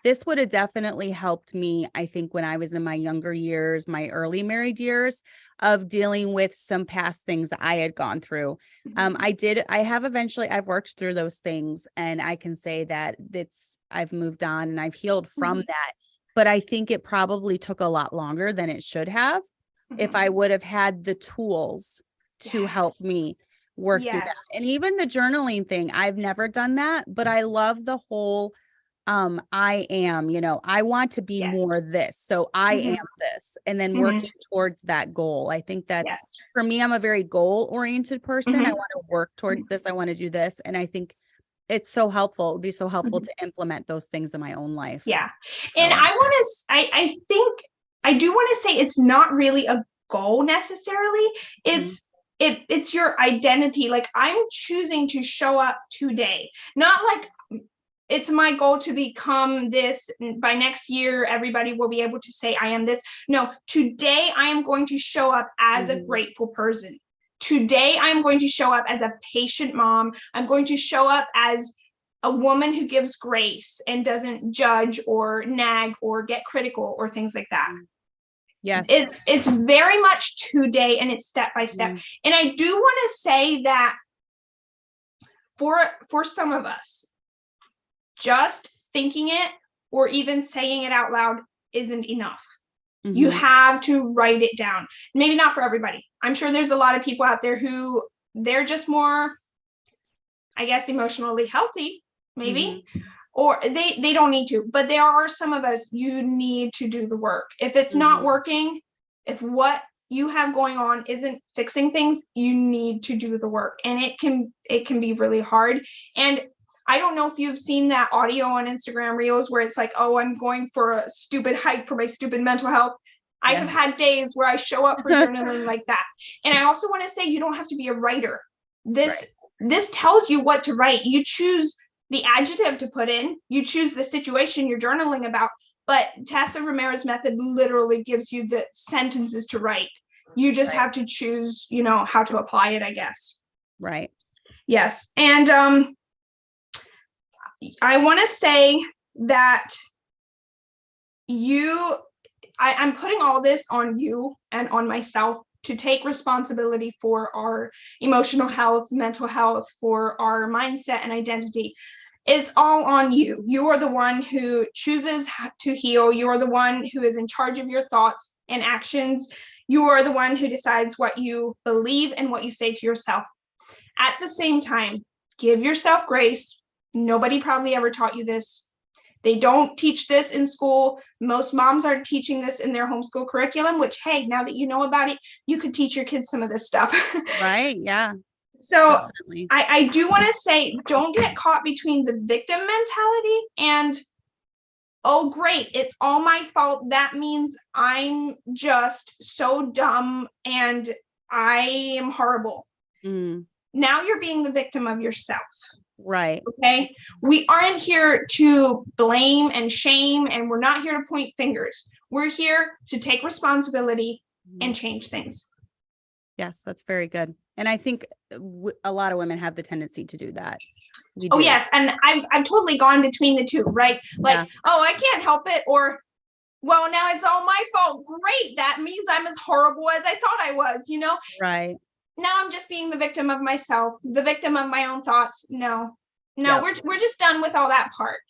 This would have definitely helped me, I think, when I was in my younger years, my early married years of dealing with some past things that I had gone through. I've worked through those things and I can say that I've moved on and I've healed from that, but I think it probably took a lot longer than it should have. if I would have had the tools to help Yes. me work through that. Yes. And even the journaling thing, I've never done that, but I love the whole I am, I want to be Yes. more this. So I Mhm. am this, and then Mhm. working towards that goal. I think that's Yes. for me, I'm a very goal oriented person. I Mhm. want to work towards this. I want to do this. And I think it's so helpful. It would be so helpful Mhm. to implement those things in my own life. Yeah. And So, I think I do want to say it's not really a goal necessarily. It's your identity. Like, I'm choosing to show up today. Not like it's my goal to become this by next year. Everybody will be able to say I am this. No, today I am going to show up as a grateful person. Today I'm going to show up as a patient mom. I'm going to show up as a woman who gives grace and doesn't judge or nag or get critical or things like that. yes. It's very much today, and it's step by step. And I do want to say that for some of us, just thinking it or even saying it out loud isn't enough. You have to write it down. Maybe not for everybody. I'm sure there's a lot of people out there who they're just more, I guess, emotionally healthy, maybe, or they don't need to. But there are some of us, you need to do the work. If it's not working, if what you have going on isn't fixing things, you need to do the work. And it can be really hard. And I don't know if you've seen that audio on Instagram Reels where it's like, oh, I'm going for a stupid hike for my stupid mental health. I have had days where I show up for journaling like that. And I also want to say, you don't have to be a writer. This tells you what to write. You choose the adjective to put in, you choose the situation you're journaling about, but Tessa Ramirez method literally gives you the sentences to write. You just have to choose, how to apply it, I guess. Right. Yes. And I want to say that I'm putting all this on you and on myself to take responsibility for our emotional health, mental health, for our mindset and identity. It's all on you. You are the one who chooses to heal. You are the one who is in charge of your thoughts and actions. You are the one who decides what you believe and what you say to yourself. At the same time, give yourself grace. Nobody probably ever taught you this. They don't teach this in school. Most moms aren't teaching this in their homeschool curriculum, which, hey, now that you know about it, you could teach your kids some of this stuff. Right. Yeah. So definitely. I do want to say, don't get caught between the victim mentality and, oh, great, it's all my fault. That means I'm just so dumb and I am horrible. Now you're being the victim of yourself. Right. Okay. We aren't here to blame and shame, and we're not here to point fingers. We're here to take responsibility and change things. Yes, that's very good. And I think a lot of women have the tendency to do that. Oh, yes. And I've totally gone between the two, right? Like, oh, I can't help it. Or, well, now it's all my fault. Great. That means I'm as horrible as I thought I was, Right. Now I'm just being the victim of myself, the victim of my own thoughts. No, we're just done with all that part.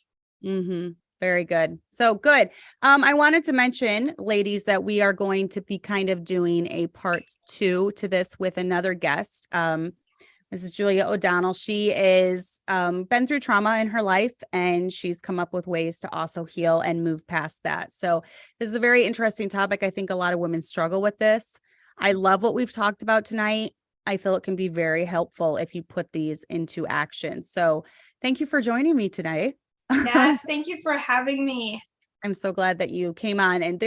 Very good. So good. I wanted to mention, ladies, that we are going to be kind of doing a part 2 to this with another guest. Mrs. Julia O'Donnell. She is been through trauma in her life, and she's come up with ways to also heal and move past that. So this is a very interesting topic. I think a lot of women struggle with this. I love what we've talked about tonight. I feel it can be very helpful if you put these into action. So thank you for joining me today. Yes, thank you for having me. I'm so glad that you came on. And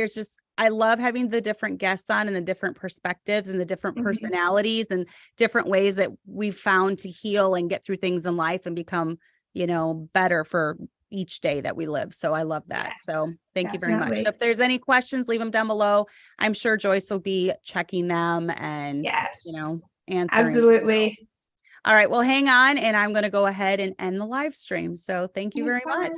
I love having the different guests on and the different perspectives and the different personalities and different ways that we've found to heal and get through things in life and become, better for each day that we live. So I love that. Yes, so thank you very much. definitely. So if there's any questions, leave them down below. I'm sure Joyce will be checking them and, answering. Absolutely. All right. Well, hang on, and I'm going to go ahead and end the live stream. So thank you very much.